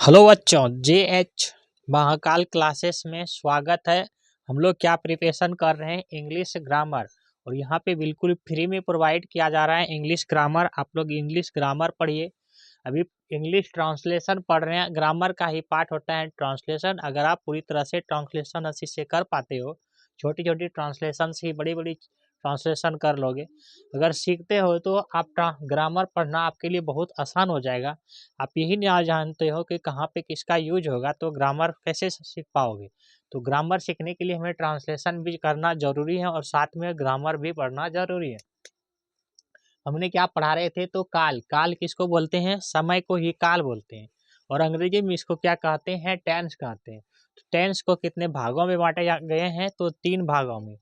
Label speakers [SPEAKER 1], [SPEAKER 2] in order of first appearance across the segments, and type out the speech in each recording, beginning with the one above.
[SPEAKER 1] Hello बच्चों, JH Mahakal classes में स्वागत है। हम लोग क्या प्रिपरेशन कर रहे हैं, इंग्लिश ग्रामर। और यहाँ पे बिल्कुल फ्री में प्रोवाइड किया जा रहा है इंग्लिश ग्रामर। आप लोग इंग्लिश ग्रामर पढ़िए। अभी इंग्लिश ट्रांसलेशन पढ़ रहे हैं, ग्रामर का ही पार्ट होता है ट्रांसलेशन। अगर आप पूरी तरह से ट्रांसलेशन अच्छे से कर पाते हो, छोटी छोटी ट्रांसलेशन से बड़ी बड़ी ट्रांसलेशन कर लोगे, अगर सीखते हो तो आप ग्रामर पढ़ना आपके लिए बहुत आसान हो जाएगा। आप यही नहीं जानते हो कि कहाँ पे किसका यूज होगा, तो ग्रामर कैसे सीख पाओगे। तो ग्रामर सीखने के लिए हमें ट्रांसलेशन भी करना जरूरी है और साथ में ग्रामर भी पढ़ना जरूरी है। हमने क्या पढ़ा रहे थे, तो काल काल किसको बोलते हैं, समय को ही काल बोलते हैं। और अंग्रेजी में इसको क्या कहते हैं, टेंस कहते हैं। तो टेंस को कितने भागों में बांटे गए हैं, तो 3 भागों में।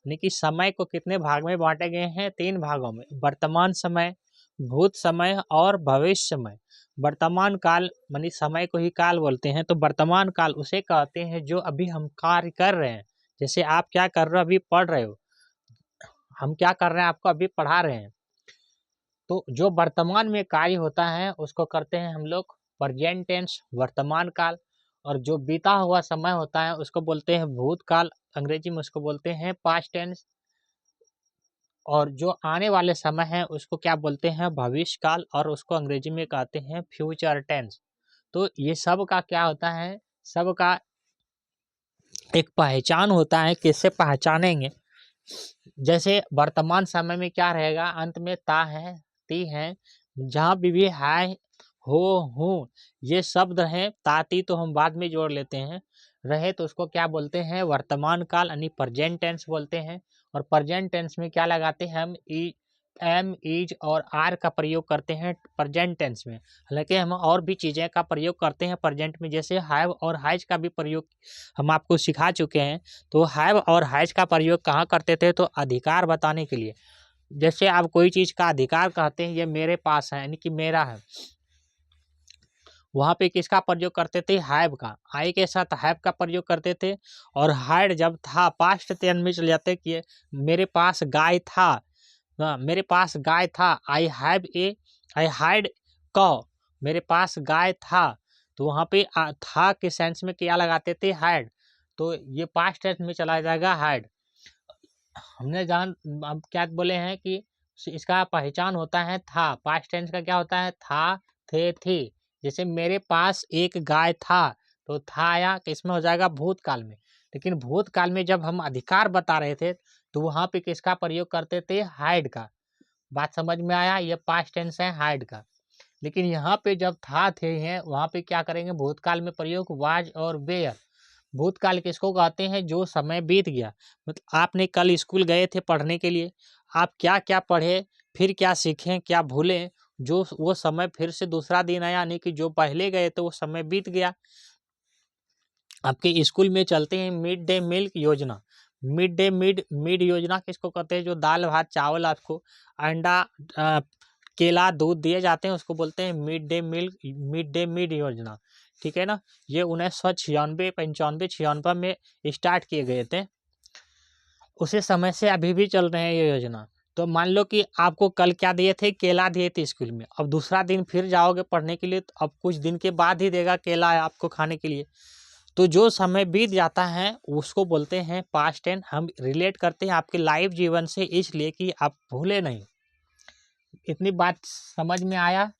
[SPEAKER 1] यानी कि समय को कितने भाग में बांटे गए हैं, 3 भागों में। वर्तमान समय, भूत समय और भविष्य समय। वर्तमान काल मानी समय को ही काल बोलते हैं। तो वर्तमान काल उसे कहते हैं जो अभी हम कार्य कर रहे हैं। जैसे आप क्या कर रहे हो, अभी पढ़ रहे हो। हम क्या कर रहे हैं, आपको अभी पढ़ा रहे हैं। तो जो वर्तमान में कार्य होता है उसको करते हैं हम लोग प्रेजेंट टेंस, वर्तमान काल। और जो बीता हुआ समय होता है उसको बोलते हैं भूतकाल, अंग्रेजी में उसको बोलते हैं पास्ट टेंस। और जो आने वाले समय है उसको क्या बोलते हैं, भविष्य काल, और उसको अंग्रेजी में कहते हैं फ्यूचर टेंस। तो ये सब का क्या होता है, सब का एक पहचान होता है। किससे पहचानेंगे, जैसे वर्तमान समय में क्या रहेगा, अंत में ता है, ती है। जहाँ भी है, हो, हूँ, ये शब्द हैं। ताती तो हम बाद में जोड़ लेते हैं, रहे तो उसको क्या बोलते हैं, वर्तमान काल यानी प्रेजेंट टेंस बोलते हैं। और प्रेजेंट टेंस में क्या लगाते हैं हम, ई, एम, इज और आर का प्रयोग करते हैं प्रेजेंट टेंस में। हालांकि हम और भी चीज़ें का प्रयोग करते हैं प्रेजेंट में, जैसे हैव और हैज का भी प्रयोग हम आपको सिखा चुके हैं। तो हैव और हैज का प्रयोग कहाँ करते थे, तो अधिकार बताने के लिए। जैसे आप कोई चीज़ का अधिकार कहते हैं, ये मेरे पास है यानी कि मेरा है, वहाँ पे किसका प्रयोग करते थे, हैव का। आई के साथ हैव का प्रयोग करते थे। और हैड जब था, पास्ट टेंस में चले जाते कि मेरे पास गाय था। मेरे पास गाय था, आई हैड कौ, मेरे पास गाय था। तो वहाँ पे था के सेंस में क्या लगाते थे, हैड। तो ये पास्ट टेंस में चला जाएगा हैड। हमने अब क्या बोले हैं कि इसका पहचान होता है था। पास्ट टेंस का क्या होता है, था, थे, थी। जैसे मेरे पास एक गाय था, तो था आया किसमें हो जाएगा, भूतकाल में। लेकिन भूतकाल में जब हम अधिकार बता रहे थे तो वहां पे किसका प्रयोग करते थे, हाइड का। बात समझ में आया, ये पास्ट टेंस है हाइड का। लेकिन यहाँ पे जब था, थे हैं, वहां पे क्या करेंगे, भूतकाल में प्रयोग वाज और वेयर। भूतकाल किसको कहते हैं, जो समय बीत गया। मतलब आपने कल स्कूल गए थे पढ़ने के लिए, आप क्या क्या पढ़े, फिर क्या सीखें, क्या भूलें, जो वो समय फिर से दूसरा दिन आया, यानी कि जो पहले गए तो वो समय बीत गया। आपके स्कूल में चलते हैं मिड डे मील योजना। मिड योजना किसको कहते हैं, जो दाल भात चावल आपको अंडा केला दूध दिए जाते हैं उसको बोलते हैं मिड डे मील योजना। ठीक है ना। ये 1996 95 96 में स्टार्ट किए गए थे। उसी समय से अभी भी चल रहे हैं ये योजना। तो मान लो कि आपको कल क्या दिए थे, केला दिए थे स्कूल में। अब दूसरा दिन फिर जाओगे पढ़ने के लिए, तो अब कुछ दिन के बाद ही देगा केला आपको खाने के लिए। तो जो समय बीत जाता है उसको बोलते हैं पास्ट टेंस। हम रिलेट करते हैं आपके लाइव जीवन से, इसलिए कि आप भूले नहीं। इतनी बात समझ में आया।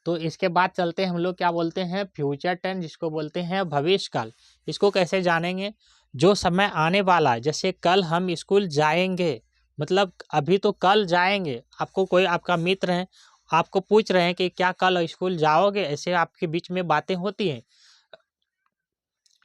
[SPEAKER 1] तो इसके बाद चलते हैं हम लोग क्या बोलते हैं, फ्यूचर टेंस, जिसको बोलते हैं भविष्य काल। इसको कैसे जानेंगे, जो समय आने वाला है। जैसे कल हम स्कूल जाएंगे, मतलब अभी तो कल जाएंगे। आपको कोई आपका मित्र है, आपको पूछ रहे हैं कि क्या कल स्कूल जाओगे, ऐसे आपके बीच में बातें होती हैं।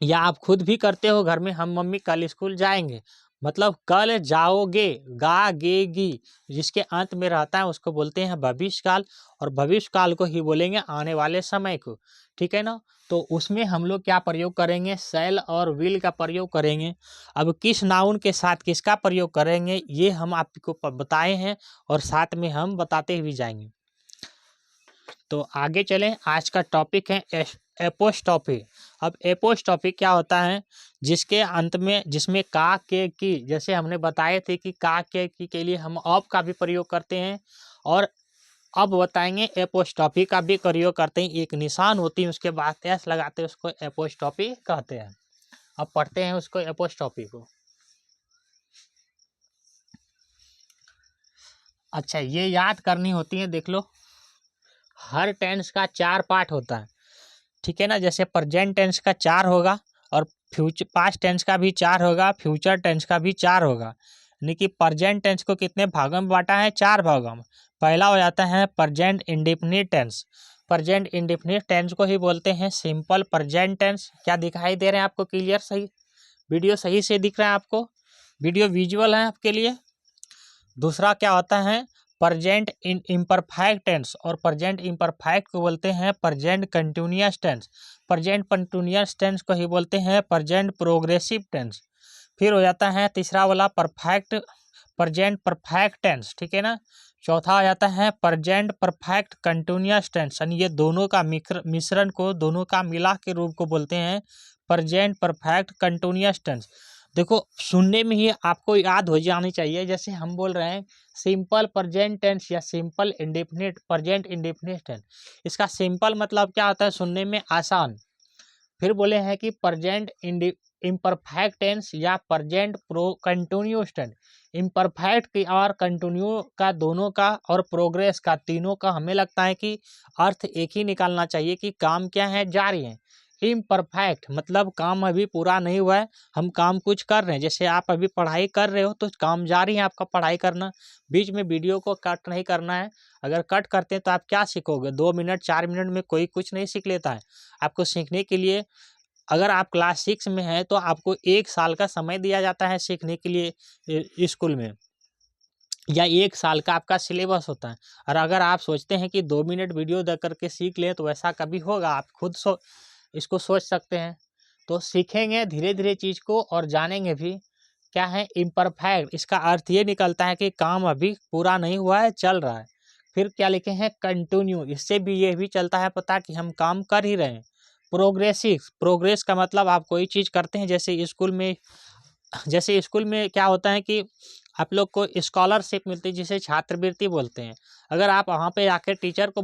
[SPEAKER 1] या आप खुद भी करते हो घर में, हम मम्मी कल स्कूल जाएंगे, मतलब कल जाओगे, गा गेगी जिसके अंत में रहता है उसको बोलते हैं भविष्य काल। और भविष्य काल को ही बोलेंगे आने वाले समय को। ठीक है ना। तो उसमें हम लोग क्या प्रयोग करेंगे, शैल और विल का प्रयोग करेंगे। अब किस नाउन के साथ किसका प्रयोग करेंगे ये हम आपको बताए हैं, और साथ में हम बताते हुए जाएंगे। तो आगे चलें, आज का टॉपिक है एपोस्ट्रोफी। अब एपोस्ट्रोफी क्या होता है, जिसके अंत में, जिसमें का के की, जैसे हमने बताए थे कि का के की के लिए हम ऑफ का भी प्रयोग करते हैं, और अब बताएंगे एपोस्ट्रॉफी का भी प्रयोग करते हैं। एक निशान होती है उसके बाद एस लगाते हैं, उसको एपोस्ट्रॉफी कहते हैं। अब पढ़ते हैं उसको एपोस्ट्रॉफी को। अच्छा, ये याद करनी होती है, देख लो। हर टेंस का 4 पार्ट होता है, ठीक है ना। जैसे प्रेजेंट टेंस का 4 होगा और फ्यूचर पास्ट टेंस का भी 4 होगा, फ्यूचर टेंस का भी 4 होगा। यानी कि प्रेजेंट टेंस को कितने भागों में बांटा है? 4 भागों में। पहला हो जाता है present indefinite tense. Present indefinite tense को ही बोलते हैं सिंपल प्रेजेंट टेंस। क्या दिखाई दे रहे हैं आपको? क्लियर, सही वीडियो सही से दिख रहा है आपको? वीडियो विजुअल है आपके लिए। दूसरा क्या होता है? प्रेजेंट इन इम्परफेक्ट टेंस, और प्रेजेंट इम्परफेक्ट को बोलते हैं present continuous tense. Present continuous tense को ही बोलते हैं प्रेजेंट प्रोग्रेसिव टेंस। फिर हो जाता है तीसरा वाला परफेक्ट प्रेजेंट परफेक्ट टेंस, ठीक है ना। चौथा हो जाता है प्रेजेंट परफेक्ट कंटिन्यूअस टेंस, यानी ये दोनों का मिश्रण को, दोनों का मिला के रूप को बोलते हैं प्रेजेंट परफेक्ट कंटिन्यूअस टेंस। देखो, सुनने में ही आपको याद हो जानी चाहिए। जैसे हम बोल रहे हैं सिंपल प्रेजेंट टेंस या simple indefinite present indefinite tense, इसका सिंपल मतलब क्या होता है? सुनने में आसान। फिर बोले हैं कि प्रेजेंट इम्परफेक्ट टेंस या present pro continuous tense. Imperfect की और कंटिन्यू का, दोनों का, और प्रोग्रेस का, तीनों का हमें लगता है कि अर्थ एक ही निकालना चाहिए कि काम क्या है? जारी है। इम्परफेक्ट मतलब काम अभी पूरा नहीं हुआ है, हम काम कुछ कर रहे हैं। जैसे आप अभी पढ़ाई कर रहे हो तो काम जारी है आपका पढ़ाई करना। बीच में वीडियो को कट नहीं करना है। अगर कट करते हैं तो आप क्या सीखोगे? 2 मिनट 4 मिनट में कोई कुछ नहीं सीख लेता है। आपको सीखने के लिए, अगर आप क्लास 6 में हैं तो आपको 1 साल का समय दिया जाता है सीखने के लिए स्कूल में, या 1 साल का आपका सिलेबस होता है। और अगर आप सोचते हैं कि 2 मिनट वीडियो देख करके सीख लें, तो वैसा कभी होगा? आप खुद इसको सोच सकते हैं। तो सीखेंगे धीरे धीरे चीज़ को और जानेंगे भी। क्या है इम्परफेक्ट? इसका अर्थ ये निकलता है कि काम अभी पूरा नहीं हुआ है, चल रहा है। फिर क्या लिखे हैं? कंटिन्यू, इससे भी ये भी चलता है पता कि हम काम कर ही रहे हैं। प्रोग्रेसिव, प्रोग्रेस का मतलब आप कोई चीज़ करते हैं, जैसे स्कूल में क्या होता है कि आप लोग को स्कॉलरशिप मिलती है, जिसे छात्रवृत्ति बोलते हैं। अगर आप वहाँ पे जाके टीचर को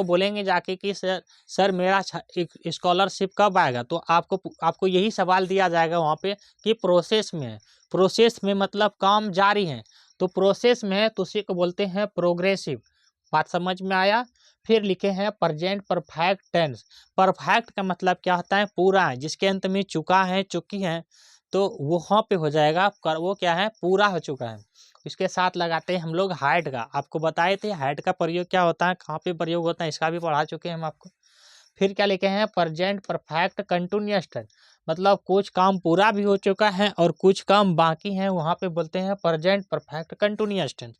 [SPEAKER 1] बोलेंगे जाके कि सर मेरा स्कॉलरशिप कब आएगा, तो आपको यही सवाल दिया जाएगा वहाँ पे कि प्रोसेस में है। प्रोसेस में मतलब काम जारी है, तो प्रोसेस में है तो उसी को बोलते हैं प्रोग्रेसिव। बात समझ में आया? फिर लिखे हैं प्रेजेंट परफेक्ट टेंस। परफेक्ट का मतलब क्या होता है? पूरा है, जिसके अंत में चुका है, चुकी है, तो वहाँ पे हो जाएगा वो क्या है? पूरा हो चुका है। इसके साथ लगाते हैं हम लोग हाइट का। आपको बताए थे हाइट का प्रयोग क्या होता है, कहाँ पे प्रयोग होता है, इसका भी पढ़ा चुके हैं हम आपको। फिर क्या लिखे हैं? प्रेजेंट परफेक्ट कंटिन्यूअस टेंस, मतलब कुछ काम पूरा भी हो चुका है और कुछ काम बाकी है, वहाँ पे बोलते हैं प्रेजेंट परफेक्ट कंटिन्यूअस टेंस।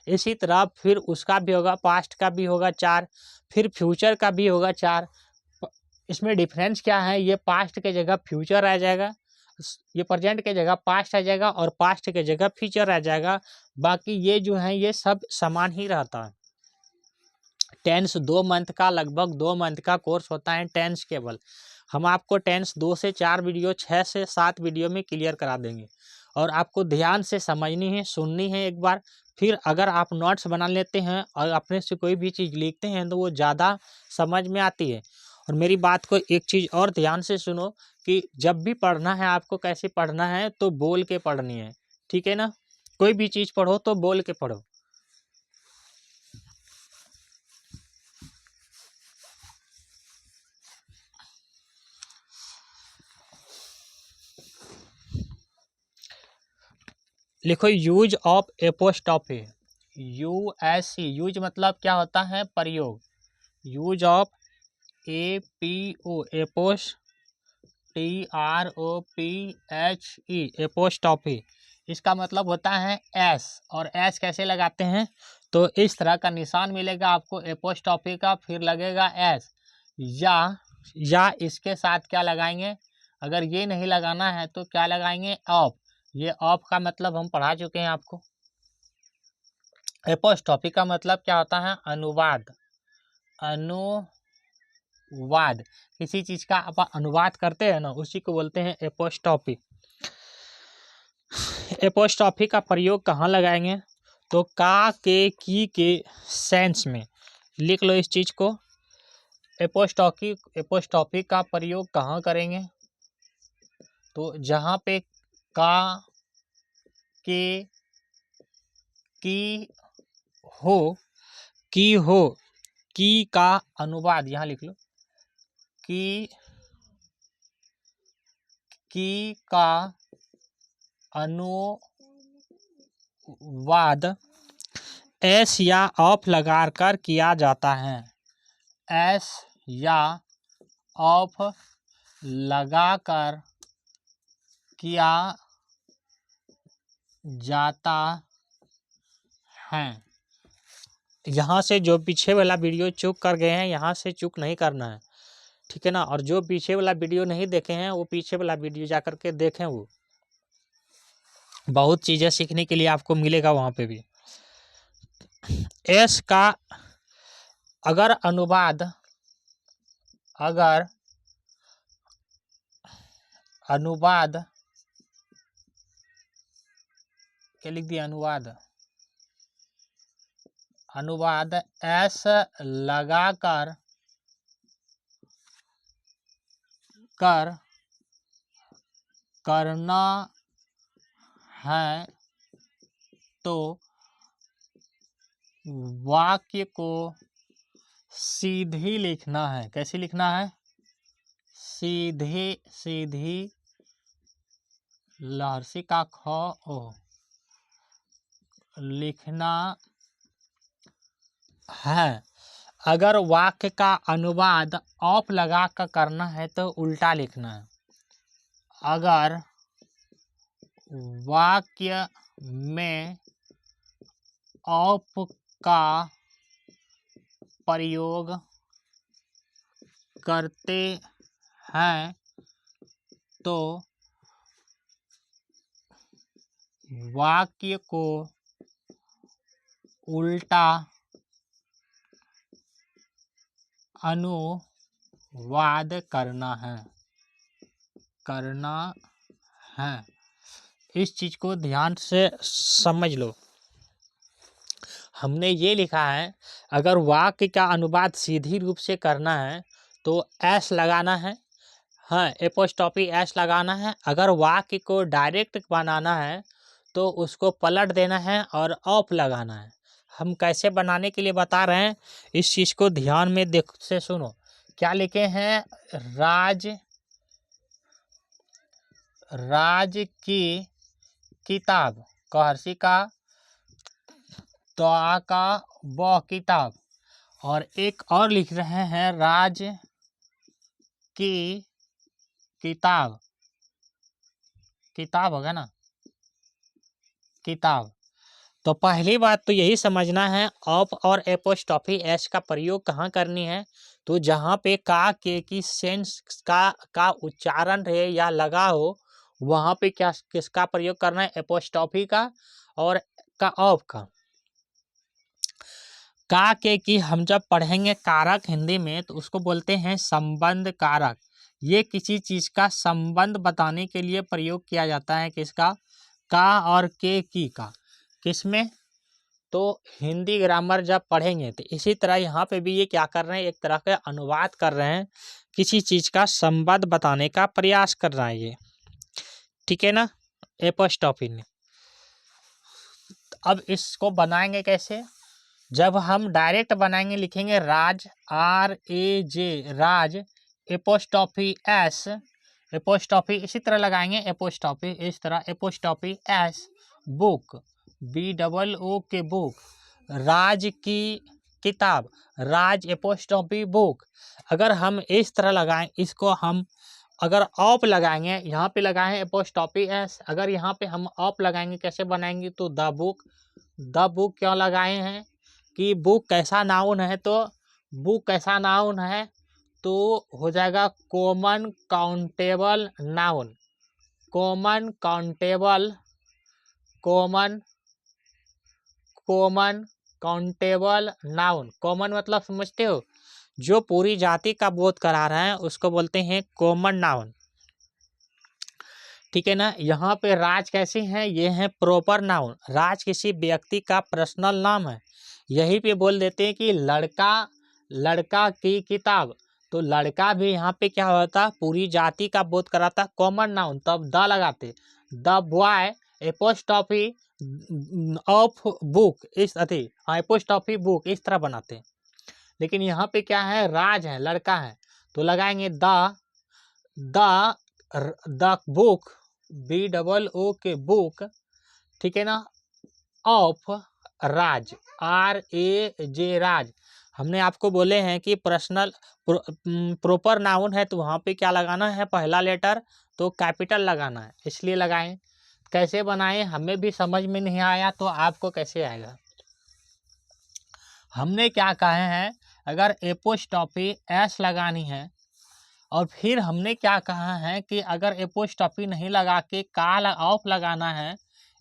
[SPEAKER 1] इसी तरह फिर उसका भी होगा, पास्ट का भी होगा 4, फिर फ्यूचर का भी होगा 4। इसमें डिफरेंस क्या है? ये पास्ट के जगह फ्यूचर आ जाएगा, ये प्रेजेंट के जगह पास्ट आ जाएगा, और पास्ट के जगह फ्यूचर आ जाएगा। बाकी ये जो है ये सब समान ही रहता है। टेंस 2 मंथ का, लगभग 2 मंथ का कोर्स होता है टेंस केवल। हम आपको टेंस 2 से 4 वीडियो, 6 से 7 वीडियो में क्लियर करा देंगे, और आपको ध्यान से समझनी है, सुननी है एक बार। फिर अगर आप नोट्स बना लेते हैं और अपने से कोई भी चीज़ लिखते हैं तो वो ज़्यादा समझ में आती है। और मेरी बात को एक चीज़ और ध्यान से सुनो कि जब भी पढ़ना है आपको कैसे पढ़ना है, तो बोल के पढ़नी है, ठीक है ना। कोई भी चीज़ पढ़ो तो बोल के पढ़ो। लिखो use of apostrophe. USC, use मतलब क्या होता है? प्रयोग। यूज ऑफ एपीओ, एपोस TROPHE, एपोस्ट्रॉफी, इसका मतलब होता है एस। और एस कैसे लगाते हैं? तो इस तरह का निशान मिलेगा आपको एपोस्ट्रॉफी का, फिर लगेगा एस, या इसके साथ क्या लगाएंगे? अगर ये नहीं लगाना है तो क्या लगाएंगे? ऑफ। ये ऑफ का मतलब हम पढ़ा चुके हैं आपको। एपोस्ट्रॉफी का मतलब क्या होता है? अनुवाद। अनुवाद, किसी चीज का आप अनुवाद करते हैं ना, उसी को बोलते हैं एपोस्ट्रॉफी। एपोस्ट्रॉफी का प्रयोग कहाँ लगाएंगे? तो का के की के सेंस में लिख लो इस चीज को। एपोस्ट्रोफी का प्रयोग कहाँ करेंगे? तो जहाँ पे का के की हो, की का अनुवाद यहाँ लिख लो, की का अनुवाद एस या ऑफ लगाकर किया जाता है। एस या ऑफ लगाकर किया जाता है। यहाँ से जो पीछे वाला वीडियो चूक कर गए हैं, यहाँ से चूक नहीं करना है, ठीक है ना। और जो पीछे वाला वीडियो नहीं देखे हैं, वो पीछे वाला वीडियो जा करके देखें, वो बहुत चीज़ें सीखने के लिए आपको मिलेगा वहाँ पे भी। एस का अगर अनुवाद क्या लिख दिया? अनुवाद एस लगाकर करना है तो वाक्य को सीधी लिखना है। कैसे लिखना है? सीधी लहर्षी का ख ओ लिखना है। अगर वाक्य का अनुवाद ऑफ लगा कर करना है तो उल्टा लिखना है। अगर वाक्य में ऑफ का प्रयोग करते हैं तो वाक्य को उल्टा अनुवाद करना है। इस चीज को ध्यान से समझ लो। हमने ये लिखा है, अगर वाक्य का अनुवाद सीधी रूप से करना है तो एस लगाना है, हाँ, एपोस्ट्रोफी एस लगाना है। अगर वाक्य को डायरेक्ट बनाना है तो उसको पलट देना है और ऑफ लगाना है। हम कैसे बनाने के लिए बता रहे हैं, इस चीज़ को ध्यान में देख से सुनो। क्या लिखे हैं? राज की किताब, कहर्षी का तो का व किताब, और एक और लिख रहे हैं राज की किताब होगा ना, किताब। तो पहली बात तो यही समझना है, ऑफ और एपोस्ट्रोफी एस का प्रयोग कहाँ करनी है। तो जहाँ पे का के की सेंस का उच्चारण रहे या लगा हो, वहाँ पे क्या किसका प्रयोग करना है? एपोस्ट्रोफी का और का ऑफ का के की हम जब पढ़ेंगे कारक हिंदी में तो उसको बोलते हैं संबंध कारक। ये किसी चीज का संबंध बताने के लिए प्रयोग किया जाता है। किसका? का और के की का। किसमें? तो हिंदी ग्रामर जब पढ़ेंगे तो इसी तरह यहाँ पे भी ये क्या कर रहे हैं, एक तरह का अनुवाद कर रहे हैं, किसी चीज का संबंध बताने का प्रयास कर रहा है ये, ठीक है ना, एपोस्ट्रोफी ने। अब इसको बनाएंगे कैसे? जब हम डायरेक्ट बनाएंगे, लिखेंगे राज, RAJ, राज, एपोस्ट्रोफी एस, एपोस्ट्रोफी इसी तरह लगाएंगे, एपोस्ट्रोफी इस तरह, एपोस्ट्रोफी एस, बुक, BOO के बुक, राज की किताब, राज एपोस्ट्रोफी बुक। अगर हम इस तरह लगाएं, इसको हम अगर ऑफ लगाएंगे, यहाँ पे लगाएं एपोस्ट्रोफी एस, अगर यहाँ पे हम ऑफ लगाएंगे कैसे बनाएंगे? तो द बुक क्यों लगाए हैं कि बुक कैसा नाउन है, तो बुक कैसा नाउन है तो हो जाएगा common countable noun. Common countable noun. Common मतलब समझते हो? जो पूरी जाति का बोध करा रहा है उसको बोलते हैं कॉमन नाउन, ठीक है ना। यहाँ पे राज कैसे हैं, ये है प्रॉपर नाउन। राज किसी व्यक्ति का पर्सनल नाम है। यहीं पे बोल देते हैं कि लड़का, लड़का की किताब, तो लड़का भी यहाँ पे क्या होता, पूरी जाति का बोध कराता, कॉमन नाउन, तब द लगाते। The boy apostrophe of book, इस अति एपोस्ट्रॉफी बुक, इस तरह बनाते। लेकिन यहाँ पे क्या है, राज है, लड़का है, तो लगाएंगे द बुक, BOO के बुक, ठीक है ना, ऑफ राज, RAJ राज। हमने आपको बोले हैं कि पर्सनल प्रॉपर नाउन है, तो वहाँ पे क्या लगाना है, पहला लेटर तो कैपिटल लगाना है, इसलिए लगाएं। कैसे बनाएं, हमें भी समझ में नहीं आया तो आपको कैसे आएगा। हमने क्या कहे हैं, अगर एपोस्ट्रॉफी S लगानी है, और फिर हमने क्या कहा है कि अगर एपोस्ट्रॉफी नहीं लगा के का ऑफ लगाना है,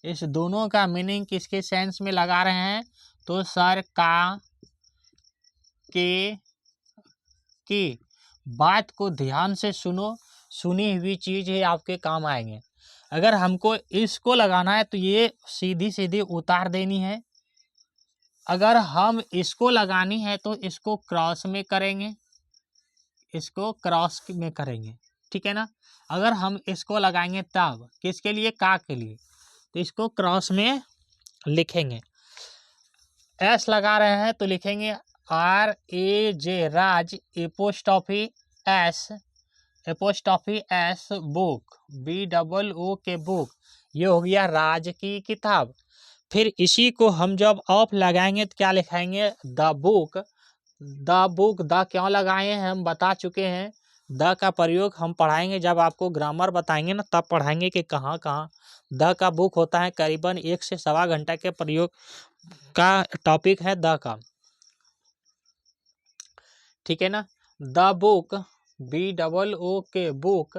[SPEAKER 1] इस दोनों का मीनिंग किसके सेंस में लगा रहे हैं, तो सर का के की बात को ध्यान से सुनो, सुनी हुई चीज ही आपके काम आएंगे। अगर हमको इसको लगाना है तो ये सीधी सीधी उतार देनी है। अगर हम इसको लगानी है तो इसको क्रॉस में करेंगे, इसको क्रॉस में करेंगे, ठीक है ना। अगर हम इसको लगाएंगे तब किसके लिए, का के लिए, तो इसको क्रॉस में लिखेंगे। S लगा रहे हैं तो लिखेंगे RAJ राज एपोस्ट्रॉफी S बुक, BOO के बुक, ये हो गया राज की किताब। फिर इसी को हम जब ऑफ लगाएंगे तो क्या लिखाएंगे, द बुक। द क्यों लगाए हैं हम बता चुके हैं। द का प्रयोग हम पढ़ाएंगे, जब आपको ग्रामर बताएंगे ना तब पढ़ाएंगे कि कहाँ कहाँ द का बुक होता है। करीबन 1 से सवा घंटा के प्रयोग का टॉपिक है द का, ठीक है ना। द बुक, BOO के बुक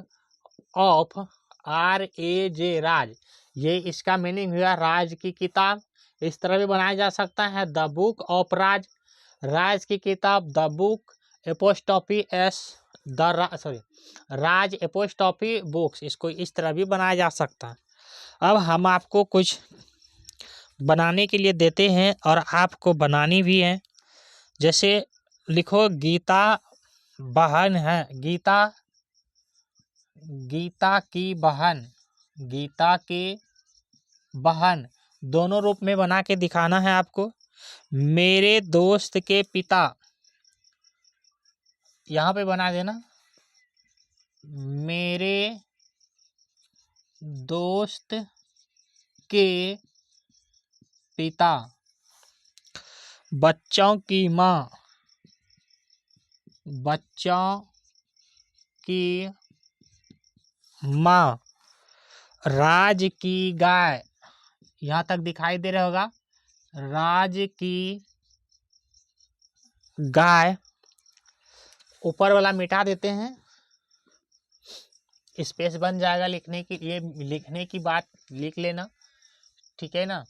[SPEAKER 1] ऑफ RAJ राज, ये इसका मीनिंग हुआ राज की किताब। इस तरह भी बनाया जा सकता है, द बुक ऑफ राज, राज की किताब, the book apostrophe S, Raj apostrophe books, इसको इस तरह भी बनाया जा सकता है। अब हम आपको कुछ बनाने के लिए देते हैं और आपको बनानी भी है। जैसे लिखो, गीता बहन है, गीता की बहन, गीता की बहन, दोनों रूप में बना के दिखाना है आपको। मेरे दोस्त के पिता, यहाँ पे बना देना, मेरे दोस्त के पिता। बच्चों की माँ, बच्चों की माँ। राज की गाय, यहाँ तक दिखाई दे रहा होगा, राज की गाय। ऊपर वाला मिटा देते हैं, स्पेस बन जाएगा लिखने की, ये लिखने की बात लिख लेना, ठीक है ना।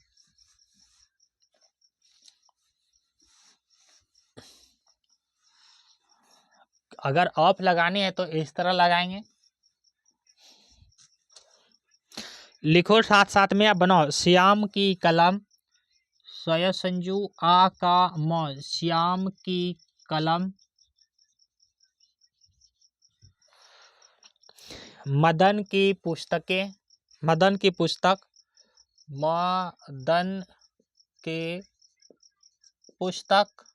[SPEAKER 1] अगर ऑफ लगानी है तो इस तरह लगाएंगे। लिखो साथ साथ में, आप बनाओ, श्याम की कलम, स्वय संजू आ का म, श्याम की कलम। मदन की पुस्तकें, मदन की पुस्तक, मदन के पुस्तक।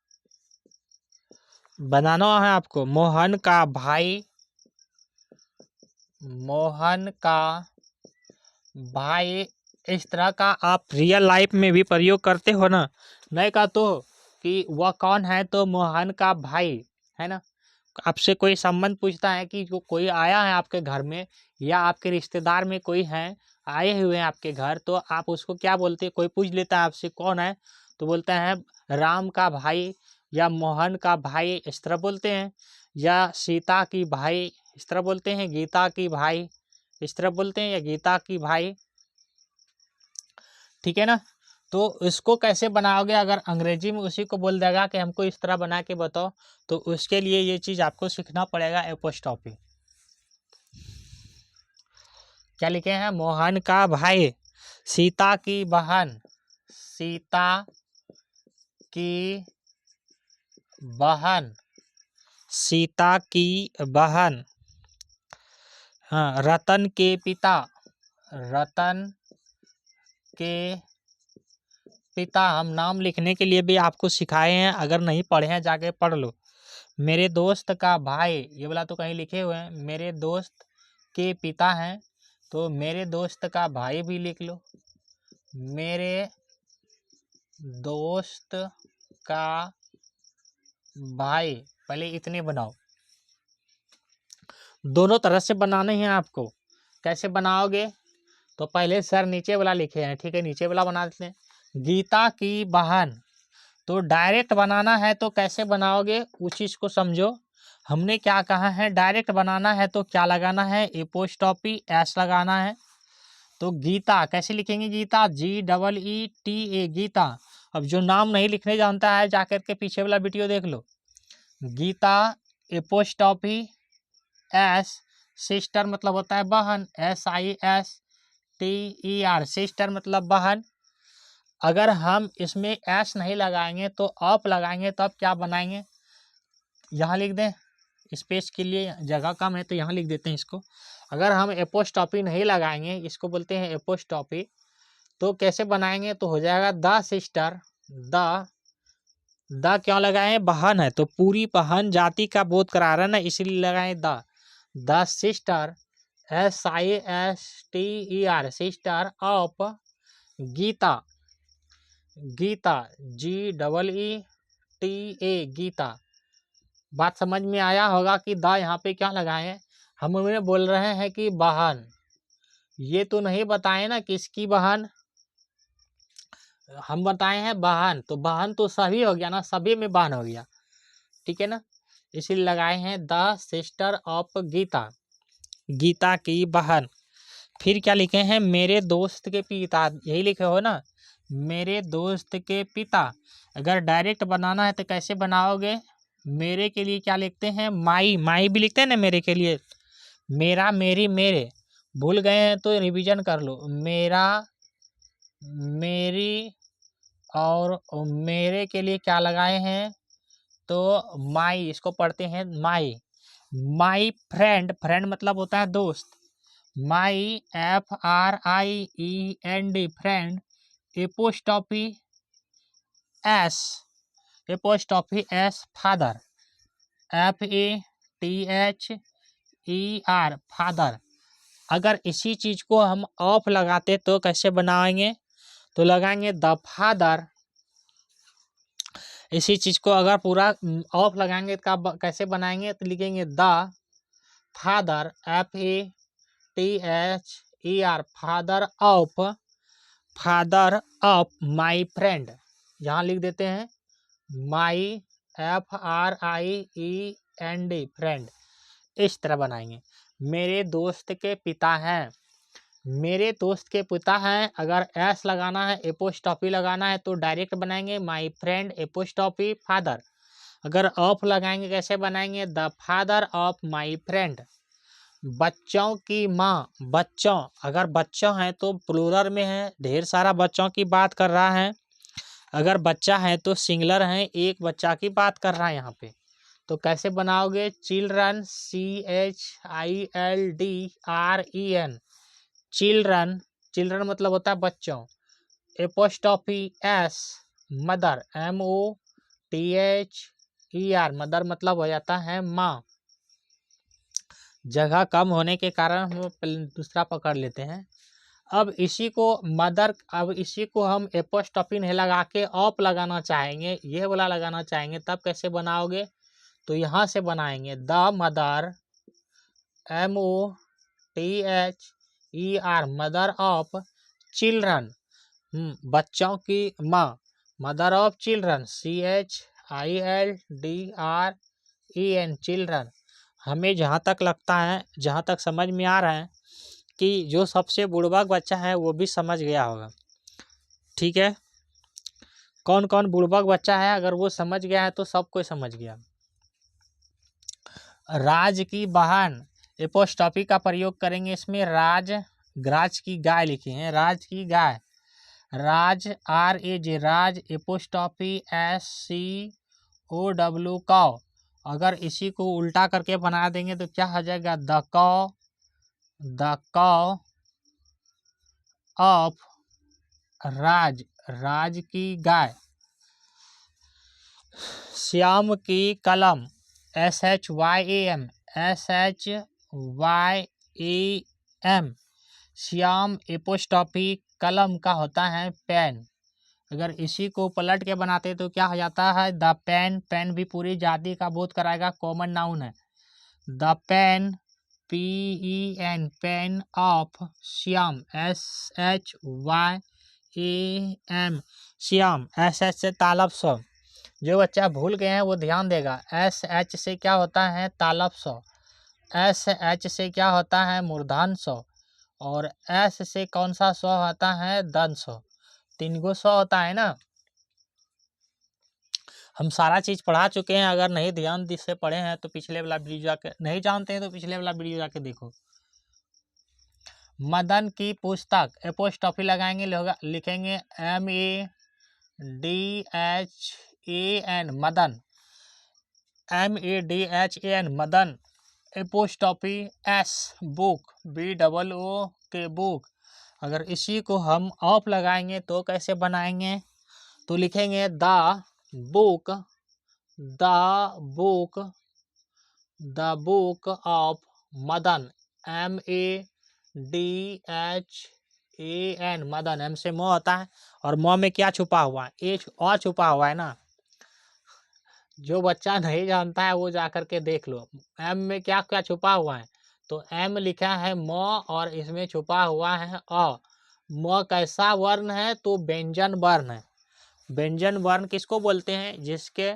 [SPEAKER 1] बनाना है आपको, मोहन का भाई, मोहन का भाई। इस तरह का आप रियल लाइफ में भी प्रयोग करते हो ना। नहीं का तो कि वह कौन है, तो मोहन का भाई है ना। आपसे कोई संबंध पूछता है कि कोई आया है आपके घर में, या आपके रिश्तेदार में कोई है, आए हुए हैं आपके घर, तो आप उसको क्या बोलते हैं, कोई पूछ लेता है आपसे कौन है, तो बोलते हैं राम का भाई, या मोहन का भाई, इस तरह बोलते हैं। या सीता की भाई, इस तरह बोलते हैं। गीता की भाई, इस तरह बोलते हैं, या गीता की भाई, ठीक है ना। तो इसको कैसे बनाओगे, अगर अंग्रेजी में उसी को बोल देगा कि हमको इस तरह बना के बताओ, तो उसके लिए ये चीज़ आपको सीखना पड़ेगा, एपोस्ट्रॉफी। क्या लिखे हैं? मोहन का भाई, सीता की बहन, सीता की बहन, सीता की बहन। हाँ, रतन के पिता, रतन के पिता। हम नाम लिखने के लिए भी आपको सिखाए हैं, अगर नहीं पढ़े हैं जाके पढ़ लो। मेरे दोस्त का भाई, ये वाला तो कहीं लिखे हुए हैं, मेरे दोस्त के पिता हैं, तो मेरे दोस्त का भाई भी लिख लो। मेरे दोस्त का भाई, पहले इतने बनाओ, दोनों तरह से बनाने हैं आपको। कैसे बनाओगे? तो पहले सर नीचे वाला लिखे हैं, ठीक है, नीचे वाला बना देते हैं। गीता की बहन, तो डायरेक्ट बनाना है तो कैसे बनाओगे उस चीज़ को समझो। हमने क्या कहा है, डायरेक्ट बनाना है तो क्या लगाना है, एपोस्ट्रोफी एस लगाना है। तो गीता कैसे लिखेंगे? गीता GEETA, गीता। अब जो नाम नहीं लिखने जानता है जाकर के पीछे वाला वीडियो देख लो। गीता एपोस्ट्रोफी एस, सिस्टर मतलब होता है बहन, SISTER, सिस्टर मतलब बहन। अगर हम इसमें एस नहीं लगाएंगे तो अप लगाएंगे, तो अब क्या बनाएंगे? यहाँ लिख दें, स्पेस के लिए जगह कम है तो यहाँ लिख देते हैं इसको। अगर हम एपोस्ट्रोफी नहीं लगाएंगे, इसको बोलते हैं एपोस्ट्रोफी, तो कैसे बनाएंगे? तो हो जाएगा द सिस्टर, द क्यों लगाए? बहन है तो पूरी बहन जाति का बोध करा रहा है ना, इसीलिए लगाए the sister, SISTER, sister of Geeta, Geeta GEETA, Geeta. बात समझ में आया होगा कि द यहाँ पे क्या लगाए हैं? हम उन्हें बोल रहे हैं कि बहन, ये तो नहीं बताए ना किसकी बहन, हम बताए हैं बहन, तो बहन तो सभी हो गया ना, सभी में बहन हो गया, ठीक है ना, इसीलिए लगाए हैं the sister of Geeta, Geeta की बहन। फिर क्या लिखे हैं? मेरे दोस्त के पिता, यही लिखे हो ना, मेरे दोस्त के पिता। अगर डायरेक्ट बनाना है तो कैसे बनाओगे? मेरे के लिए क्या लिखते हैं? माई, माई भी लिखते हैं ना मेरे के लिए, मेरा, मेरी, मेरे। भूल गए हैं तो रिवीजन कर लो। मेरा, मेरी और मेरे के लिए क्या लगाए हैं? तो माई, इसको पढ़ते हैं माई। माई फ्रेंड, फ्रेंड मतलब होता है दोस्त, माई FRIEND, friend. Apostrophe s, apostrophe S, father, FATHER, father. अगर इसी चीज को हम ऑफ लगाते तो कैसे बनाएंगे? तो लगाएंगे द फादर। इसी चीज को अगर पूरा ऑफ लगाएंगे तो कैसे बनाएंगे? तो लिखेंगे the father, FATHER, father of, father of my friend. यहाँ लिख देते हैं माई FRIEND, फ्रेंड। इस तरह बनाएंगे। मेरे दोस्त के पिता हैं, मेरे दोस्त के पिता हैं, अगर एस लगाना है, एपोस्ट्रोफी लगाना है तो डायरेक्ट बनाएंगे माई फ्रेंड एपोस्ट्रोफी फादर। अगर ऑफ लगाएंगे कैसे बनाएंगे? The father of my friend. बच्चों की माँ, बच्चों, अगर बच्चों हैं तो प्लूरल में है, ढेर सारा बच्चों की बात कर रहा है। अगर बच्चा है तो सिंगुलर है, एक बच्चा की बात कर रहा है यहाँ पे। तो कैसे बनाओगे? चिल्ड्रन, CHILDREN, चिल्ड्रन, चिल्ड्रन मतलब होता है बच्चों। Apostrophe S, mother, MOTHER, mother मतलब हो जाता है माँ। जगह कम होने के कारण हम दूसरा पकड़ लेते हैं। अब इसी को मदर, अब इसी को हम एपोस्ट्रोफी नहीं लगा के ऑफ लगाना चाहेंगे, ये वाला लगाना चाहेंगे, तब कैसे बनाओगे? तो यहाँ से बनाएंगे the mother, MOTHER, mother of children, बच्चों की माँ, mother of children, CHILDREN, children. हमें जहाँ तक लगता है, जहाँ तक समझ में आ रहा है कि जो सबसे बुड़बक बच्चा है वो भी समझ गया होगा, ठीक है। कौन कौन बुड़बक बच्चा है, अगर वो समझ गया है तो सब कोई समझ गया। राज की बहन, एपोस्ट्रोफी का प्रयोग करेंगे इसमें, राज, राज की गाय लिखे हैं, राज की गाय, राज RAJ, राज एपोस्ट्रॉफी SCOW काउ। अगर इसी को उल्टा करके बना देंगे तो क्या हो जाएगा, द काउ ऑफ राज, राज की गाय। श्याम की कलम, SHYAM, SHYAM, श्याम एपोस्ट्रॉफी कलम का होता है पेन। अगर इसी को पलट के बनाते तो क्या हो जाता है, द पेन, पेन भी पूरी जाति का बोध कराएगा, कॉमन नाउन है। The pen, PEN, pen of Shyam, SHYAM, Shyam. SH से तालब स्व, जो बच्चा भूल गए हैं वो ध्यान देगा। SH से क्या होता है, तालब स्व, SH से क्या होता है, मूर्धन स्व, और S से कौन सा स्व होता है, दंत स्व। 3 गो स्व होता है ना। हम सारा चीज पढ़ा चुके हैं, अगर नहीं ध्यान से पढ़े हैं तो पिछले वाला वीडियो जाके, नहीं जानते हैं तो पिछले वाला वीडियो जाके देखो। मदन की पुस्तक, एपोस्ट्रॉफी लगाएंगे, लिखेंगे MADHAN, Madan, MADHAN, Madan, apostrophe S, book, BOOK, book. अगर इसी को हम ऑफ लगाएंगे तो कैसे बनाएंगे, तो लिखेंगे the book, the book, the book of Madan, MADHAN, Madan. M से मो होता है, और मो में क्या छुपा हुआ है, H और छुपा हुआ है ना। जो बच्चा नहीं जानता है वो जा करके देख लो, M में क्या क्या छुपा हुआ है। तो M लिखा है मो, और इसमें छुपा हुआ है अ। म कैसा वर्ण है, तो व्यंजन वर्ण है। व्यंजन वर्ण किसको बोलते हैं, जिसके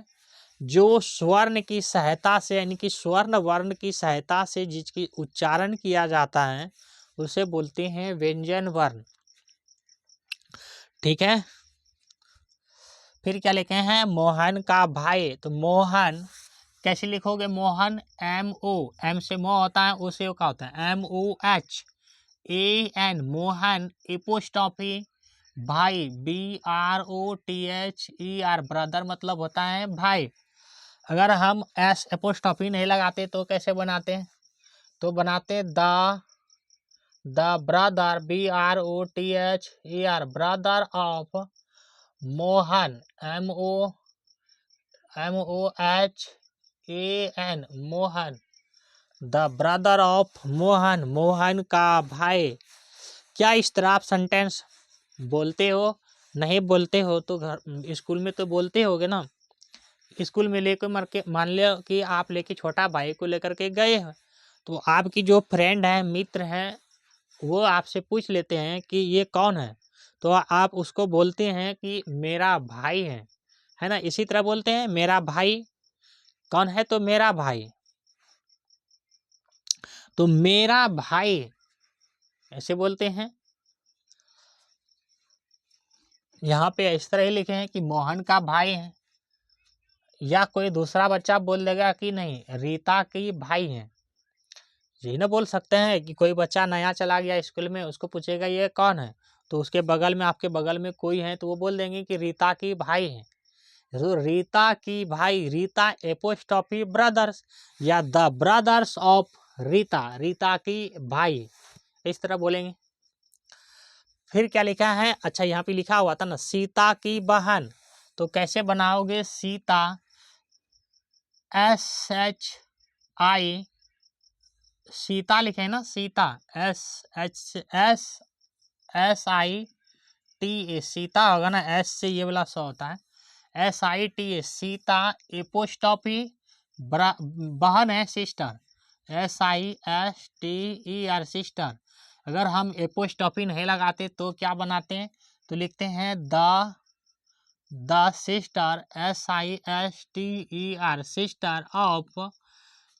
[SPEAKER 1] जो स्वर्ण की सहायता से, यानी कि स्वर्ण वर्ण की सहायता से जिसकी उच्चारण किया जाता है उसे बोलते हैं व्यंजन वर्ण। ठीक है। फिर क्या लिखे हैं, मोहन का भाई, तो मोहन कैसे लिखोगे, मोहन MO, M से मो होता है, O से का होता है MOHAN, मोहन, एपोस्ट्रॉफी भाई, BROTHER, ब्रदर मतलब होता है भाई। अगर हम S एपोस्ट्रॉफी नहीं लगाते तो कैसे बनाते हैं, तो बनाते the brother, BROTHER, brother of Mohan, MOHAN, Mohan, the brother of Mohan, Mohan का भाई। क्या इस तरह आप सेंटेंस बोलते हो, नहीं बोलते हो तो घर स्कूल में तो बोलते होगे ना। स्कूल में लेकर मान लो कि आप लेके छोटा भाई को लेकर के गए हैं, तो आपकी जो फ्रेंड है, मित्र हैं, वो आपसे पूछ लेते हैं कि ये कौन है, तो आप उसको बोलते हैं कि मेरा भाई है ना। इसी तरह बोलते हैं, मेरा भाई कौन है, तो मेरा भाई, तो मेरा भाई ऐसे बोलते हैं। यहाँ पे इस तरह ही लिखे हैं कि मोहन का भाई है, या कोई दूसरा बच्चा बोल देगा कि नहीं रीता की भाई है। यही ना बोल सकते हैं कि कोई बच्चा नया चला गया स्कूल में, उसको पूछेगा ये कौन है, तो उसके बगल में, आपके बगल में कोई है तो वो बोल देंगे कि रीता की भाई है। तो रीता की भाई, रीता एपोस्ट्रॉफी ब्रदर्स, या the brothers of Rita, Rita की भाई, इस तरह बोलेंगे। फिर क्या लिखा है, अच्छा यहाँ पे लिखा हुआ था ना सीता की बहन, तो कैसे बनाओगे, सीता SHI, सीता लिखे हैं ना, सीता SHSITA, सीता होगा ना, S से ये वाला स होता है, SITA, सीता एपोस्ट्रॉफी बहन है, सिस्टर, SISTER, सिस्टर। अगर हम एपोस्ट्रॉफी नहीं लगाते तो क्या बनाते हैं, तो लिखते हैं the sister, SISTER, sister of,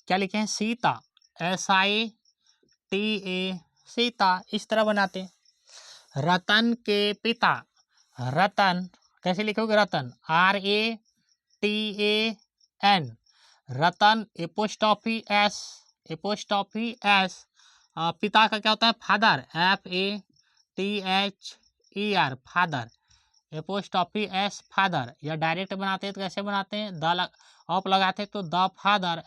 [SPEAKER 1] क्या लिखे हैं, सीता, SITA, सीता, इस तरह बनाते हैं। रतन के पिता, रतन कैसे लिखोगे, रतन RATAN, रतन एपोस्ट्रॉफी S पिता का क्या होता है father, FATHER father, apostrophe S father, या डायरेक्ट बनाते हैं तो कैसे बनाते हैं, ऑफ लगाते हैं तो the father,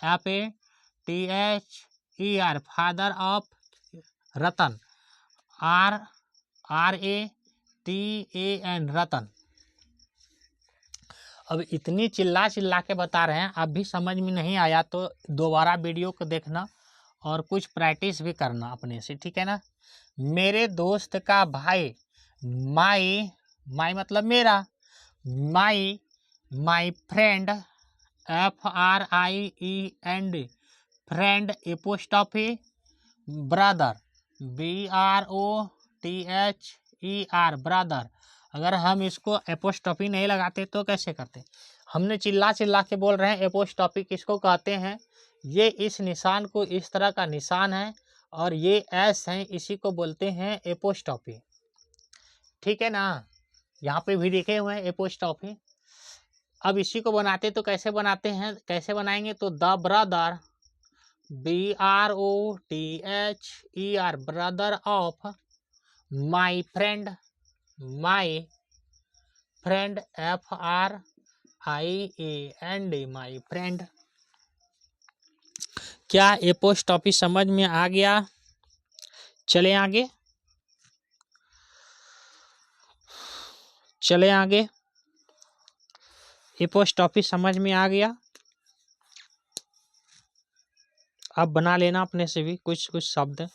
[SPEAKER 1] FATHER father of Ratan, RATAN रतन। अब इतनी चिल्ला चिल्ला के बता रहे हैं, अब भी समझ में नहीं आया तो दोबारा वीडियो को देखना और कुछ प्रैक्टिस भी करना अपने से, ठीक है ना। मेरे दोस्त का भाई, माई मतलब मेरा, माई friend, FRIEND friend, apostrophe brother, BROTHER brother. अगर हम इसको एपोस्ट्रॉफी नहीं लगाते तो कैसे करते, हमने चिल्ला चिल्ला के बोल रहे हैं। एपोस्ट्रॉफी किसको कहते हैं, ये इस निशान को, इस तरह का निशान है और ये एस है, इसी को बोलते हैं एपोस्ट्रॉफी, ठीक है ना। यहाँ पे भी लिखे हुए हैं एपोस्ट्रॉफी। अब इसी को बनाते तो कैसे बनाते हैं, कैसे बनाएंगे, तो the brother, BROTHER brother of my friend, FRIEND my friend. क्या एपोस्ट्रॉफी समझ में आ गया। चले आगे, चले आगे। एपोस्ट्रॉफी समझ में आ गया। अब बना लेना अपने से भी कुछ कुछ शब्द।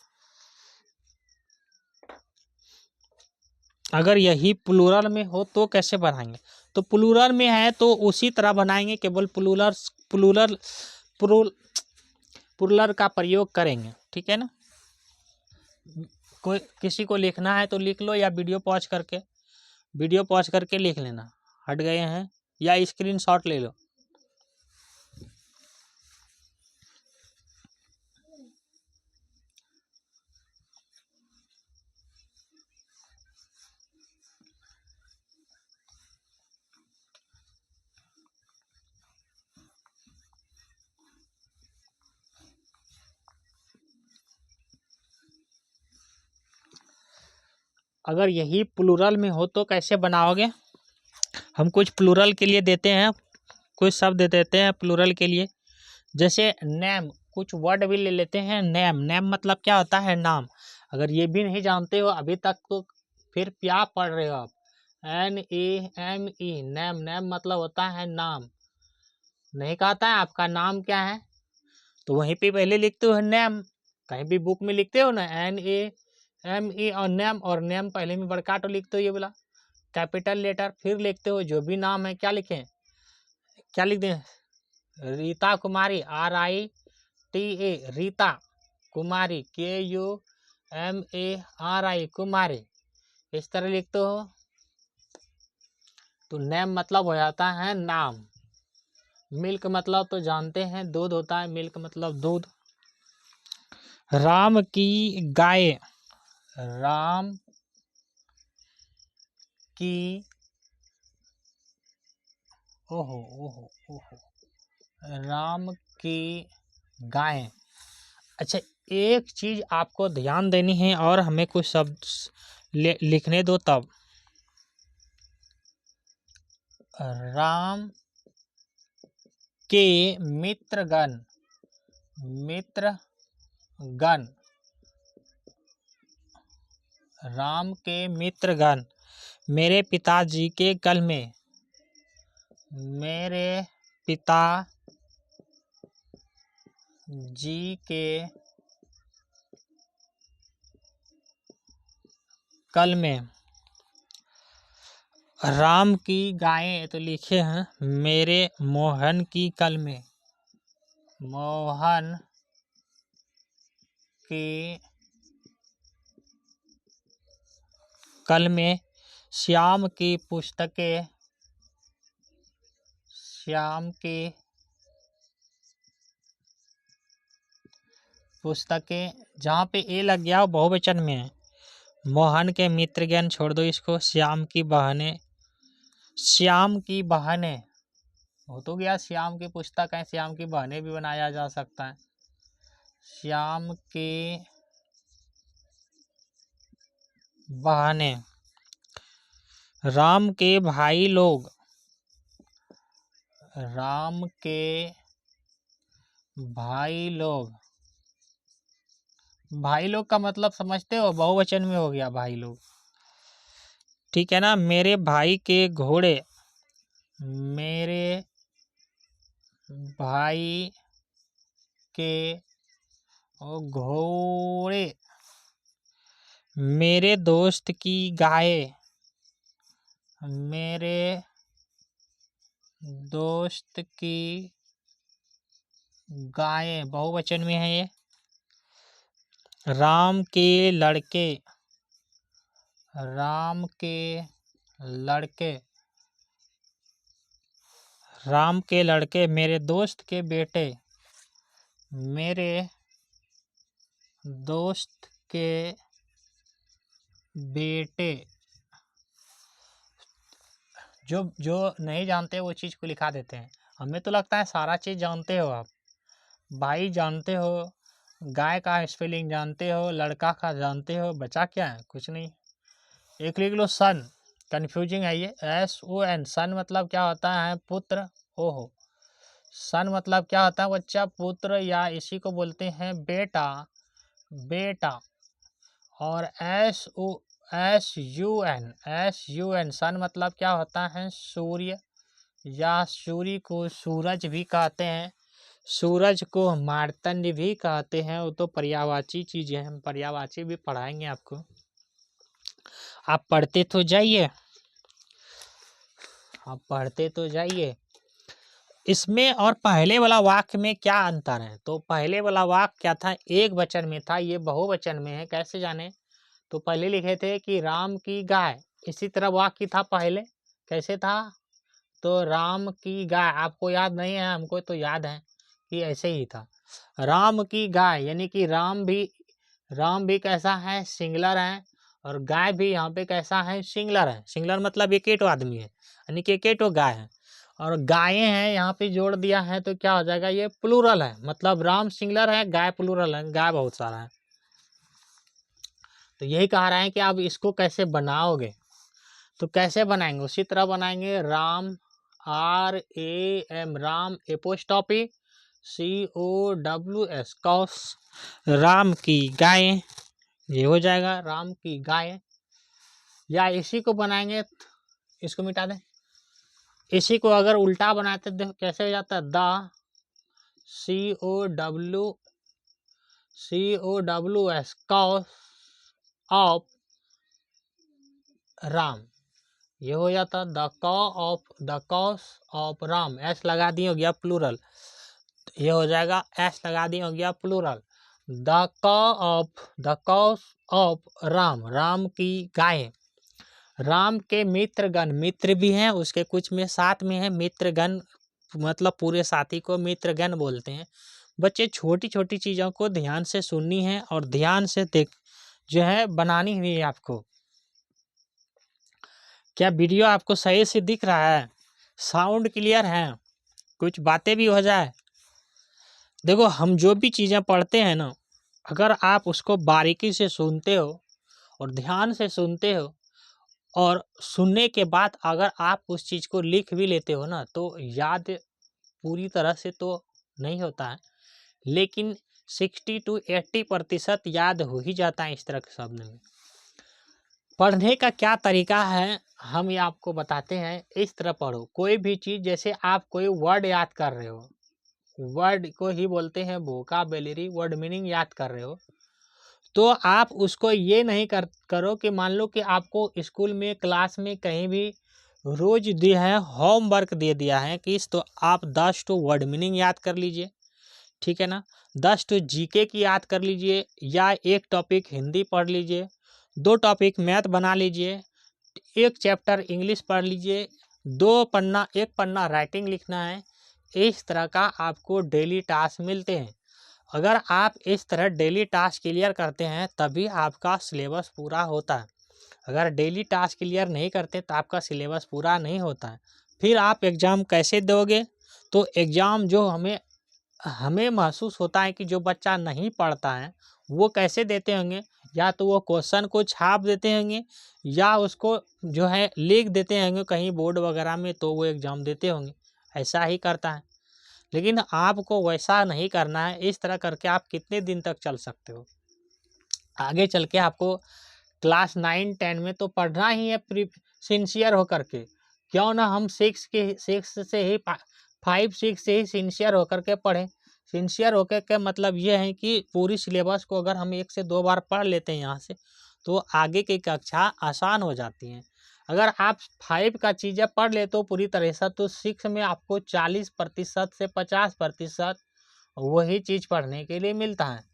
[SPEAKER 1] अगर यही प्लूरल में हो तो कैसे बनाएंगे, तो प्लूरल में है तो उसी तरह बनाएंगे, केवल प्लूरल का प्रयोग करेंगे, ठीक है ना। कोई किसी को लिखना है तो लिख लो, या वीडियो पॉज करके लिख लेना, हट गए हैं, या स्क्रीनशॉट ले लो। अगर यही प्लूरल में हो तो कैसे बनाओगे, हम कुछ प्लूरल के लिए देते हैं, कुछ शब्द देते हैं प्लूरल के लिए। जैसे नेम, कुछ वर्ड भी ले लेते हैं। नेम मतलब क्या होता है, नाम। अगर ये भी नहीं जानते हो अभी तक तो फिर क्या पढ़ रहे हो आप, NAME नेम मतलब होता है नाम। नहीं कहता है आपका नाम क्या है, तो वहीं पे पहले लिखते हो नेम, कहीं भी बुक में लिखते हो ना NAME और नेम पहले में बड़का तो लिखते हो, ये बोला कैपिटल लेटर, फिर लिखते हो जो भी नाम है, क्या लिखें, क्या लिख दें, रीता कुमारी, RITA रीता कुमारी, KUMARI कुमारी, इस तरह लिखते हो। तो नेम मतलब हो जाता है नाम। मिल्क मतलब तो जानते हैं, दूध होता है, मिल्क मतलब दूध। राम की गाय, राम की, ओहो ओहो ओहो, राम की गाय। अच्छा, एक चीज आपको ध्यान देनी है और हमें कुछ शब्द लिखने दो तब। राम के मित्रगण, राम के मित्रगण, मेरे पिताजी के कल में, मेरे पिता जी के कल में। राम की गायें तो लिखे हैं, मेरे मोहन की कल में, मोहन की कल में। श्याम की पुस्तकें, श्याम की पुस्तकें, जहाँ पे ए लग गया वो बहुवचन में है। मोहन के मित्रगण छोड़ दो इसको, श्याम की बहनें, श्याम की बहनें हो तो गया, श्याम की पुस्तक है, श्याम की बहनें भी बनाया जा सकता है। श्याम की बहने। राम के भाई लोग। राम के भाई लोग। भाई लोग का मतलब समझते हो, बहुवचन में हो गया भाई लोग, ठीक है ना। मेरे भाई के घोड़े। मेरे भाई के घोड़े। मेरे दोस्त की गाय। मेरे दोस्त की गाय, बहुवचन में है ये। राम के लड़के। राम के लड़के। राम के लड़के। मेरे दोस्त के बेटे। मेरे दोस्त के बेटे। जो जो नहीं जानते वो चीज़ को लिखा देते हैं। हमें तो लगता है सारा चीज़ जानते हो आप। भाई जानते हो, गाय का स्पेलिंग जानते हो, लड़का का जानते हो, बचा क्या है? कुछ नहीं। एक लिख लो सन। कन्फ्यूजिंग है ये। SON। सन मतलब क्या होता है? पुत्र। ओहो। सन मतलब क्या होता है बच्चा? पुत्र, या इसी को बोलते हैं बेटा। बेटा। और SUN सन मतलब क्या होता है? सूर्य, या सूर्य को सूरज भी कहते हैं, सूरज को मार्तंड भी कहते हैं। वो तो पर्यायवाची चीजें हैं, हम पर्यायवाची भी पढ़ाएंगे आपको। आप पढ़ते तो जाइए, आप पढ़ते तो जाइए। इसमें और पहले वाला वाक्य में क्या अंतर है? तो पहले वाला वाक्य क्या था? एक वचन में था, ये बहुवचन में है। कैसे जाने? तो पहले लिखे थे कि राम की गाय, इसी तरह वाक्य था पहले। कैसे था? तो राम की गाय, आपको याद नहीं है, हमको तो याद है कि ऐसे ही था। राम की गाय यानी कि राम भी कैसा है? सिंगुलर है। और गाय भी यहाँ पे कैसा है? सिंगुलर है। सिंगुलर मतलब एक ही आदमी है, यानी कि एक ही गाय है। और गायें हैं यहाँ पे जोड़ दिया है तो क्या हो जाएगा? ये प्लूरल है। मतलब राम सिंगुलर है, गाय प्लूरल है, गाय बहुत सारा है। तो यही कह रहे हैं कि आप इसको कैसे बनाओगे। तो कैसे बनाएंगे? उसी तरह बनाएंगे। Ram, RAM, Ram, apostrophe COWS, cows. Ram की गाय, ये हो जाएगा राम की गाय। या इसी को बनाएंगे, इसको मिटा दें। इसी को अगर उल्टा बनाते देखो कैसे हो जाता है? The COWS, cos of Ram, ये हो जाता the cows of Ram. S लगा दिए, हो गया प्लूरल। ये हो जाएगा एस लगा दिए, हो गया plural. The cows of Ram, Ram की गाय। राम के मित्रगण, मित्र भी हैं उसके कुछ में साथ में है मित्रगण, मतलब पूरे साथी को मित्रगण बोलते हैं। बच्चे छोटी छोटी चीज़ों को ध्यान से सुननी है और ध्यान से देख जो है बनानी हुई है आपको। क्या वीडियो आपको सही से दिख रहा है? साउंड क्लियर है? कुछ बातें भी हो जाए। देखो हम जो भी चीज़ें पढ़ते हैं ना, अगर आप उसको बारीकी से सुनते हो और ध्यान से सुनते हो, और सुनने के बाद अगर आप उस चीज़ को लिख भी लेते हो ना, तो याद पूरी तरह से तो नहीं होता है, लेकिन 60 to 80% याद हो ही जाता है। इस तरह के शब्द में पढ़ने का क्या तरीका है हम ये आपको बताते हैं। इस तरह पढ़ो कोई भी चीज़, जैसे आप कोई वर्ड याद कर रहे हो, वर्ड को ही बोलते हैं वोकाबुलरी, वर्ड मीनिंग याद कर रहे हो, तो आप उसको ये नहीं करो कि मान लो कि आपको स्कूल में, क्लास में, कहीं भी रोज दिया है, होमवर्क दे दिया है कि तो आप 10 तो वर्ड मीनिंग याद कर लीजिए, ठीक है ना। 10 तो जीके की याद कर लीजिए, या एक टॉपिक हिंदी पढ़ लीजिए, 2 टॉपिक मैथ बना लीजिए, 1 चैप्टर इंग्लिश पढ़ लीजिए, 1 पन्ना राइटिंग लिखना है। इस तरह का आपको डेली टास्क मिलते हैं। अगर आप इस तरह डेली टास्क क्लियर करते हैं तभी आपका सिलेबस पूरा होता है। अगर डेली टास्क क्लियर नहीं करते तो आपका सिलेबस पूरा नहीं होता है। फिर आप एग्ज़ाम कैसे दोगे? तो एग्ज़ाम जो हमें महसूस होता है कि जो बच्चा नहीं पढ़ता है वो कैसे देते होंगे, या तो वो क्वेश्चन को छाप देते होंगे या उसको जो है लिख देते होंगे कहीं बोर्ड वगैरह में, तो वो एग्ज़ाम देते होंगे, ऐसा ही करता है। लेकिन आपको वैसा नहीं करना है। इस तरह करके आप कितने दिन तक चल सकते हो। आगे चल के आपको क्लास 9-10 में तो पढ़ना ही है सिंसियर होकर के। क्यों ना हम 6 से ही 5-6 से ही सिंसियर होकर के पढ़ें। सिंसियर होकर के मतलब ये है कि पूरी सिलेबस को अगर हम 1 से 2 बार पढ़ लेते हैं यहाँ से, तो आगे की कक्षा आसान हो जाती हैं। अगर आप 5 का चीज़ें पढ़ लेते हो पूरी तरह से, तो 6 में आपको 40% से 50% वही चीज़ पढ़ने के लिए मिलता है।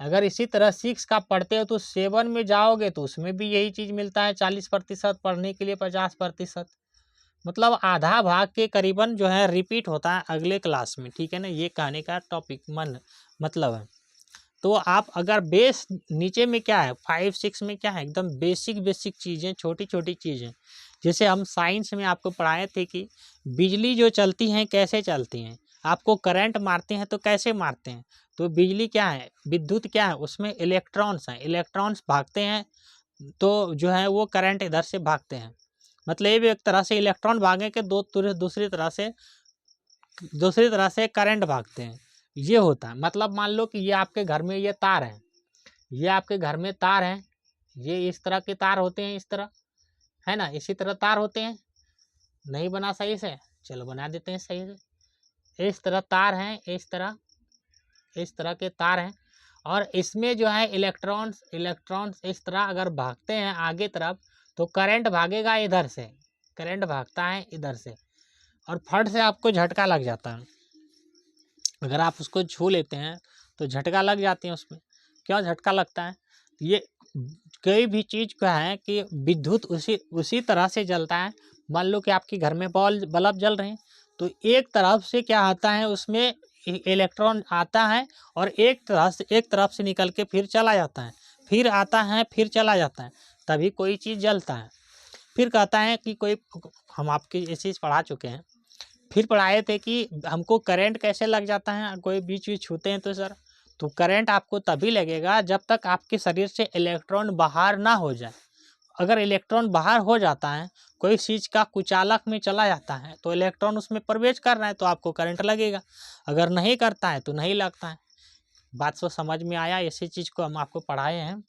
[SPEAKER 1] अगर इसी तरह 6 का पढ़ते हो तो 7 में जाओगे तो उसमें भी यही चीज़ मिलता है, 40% पढ़ने के लिए 50%, मतलब आधा भाग के करीबन जो है रिपीट होता है अगले क्लास में। ठीक है ना, ये कहने का टॉपिक मतलब है। तो आप अगर बेस नीचे में क्या है 5-6 में क्या है, एकदम बेसिक चीज़ें, छोटी छोटी चीज़ें। जैसे हम साइंस में आपको पढ़ाए थे कि बिजली जो चलती हैं कैसे चलती हैं, आपको करंट मारते हैं तो कैसे मारते हैं। तो बिजली क्या है, विद्युत क्या है, उसमें इलेक्ट्रॉन्स हैं, इलेक्ट्रॉन्स भागते हैं तो जो है वो करंट इधर से भागते हैं। मतलब ये भी एक तरह से इलेक्ट्रॉन भागें के दूसरी तरह से करंट भागते हैं, ये होता है। मतलब मान लो कि ये आपके घर में ये तार है, ये आपके घर में तार है, ये इस तरह के तार होते हैं, इस तरह है ना, इसी तरह तार होते हैं। नहीं बना सही से, चलो बना देते हैं सही से। इस तरह तार हैं, इस तरह के तार हैं, और इसमें जो है इलेक्ट्रॉन्स इस तरह अगर भागते हैं आगे तरफ, तो करंट भागेगा इधर से, करंट भागता है इधर से, और फट से आपको झटका लग जाता है। अगर आप उसको छू लेते हैं तो झटका लग जाती है उसमें। क्यों झटका लगता है, ये कोई भी चीज़ का है कि विद्युत उसी तरह से जलता है। मान लो कि आपके घर में बल्ब जल रहे हैं, तो एक तरफ से क्या आता है, उसमें इलेक्ट्रॉन आता है और एक तरफ से निकल के फिर चला जाता है, फिर आता है फिर चला जाता है, तभी कोई चीज़ जलता है। फिर कहता है कि कोई, हम आपकी ये चीज़ पढ़ा चुके हैं, फिर पढ़ाए थे कि हमको करंट कैसे लग जाता है, कोई भी चीज़ छूते हैं तो सर, तो करंट आपको तभी लगेगा जब तक आपके शरीर से इलेक्ट्रॉन बाहर ना हो जाए। अगर इलेक्ट्रॉन बाहर हो जाता है, कोई चीज़ का कुचालक में चला जाता है, तो इलेक्ट्रॉन उसमें प्रवेश कर रहा है तो आपको करंट लगेगा। अगर नहीं करता है तो नहीं लगता है। बात तो समझ में आया, इसी चीज़ को हम आपको पढ़ाए हैं।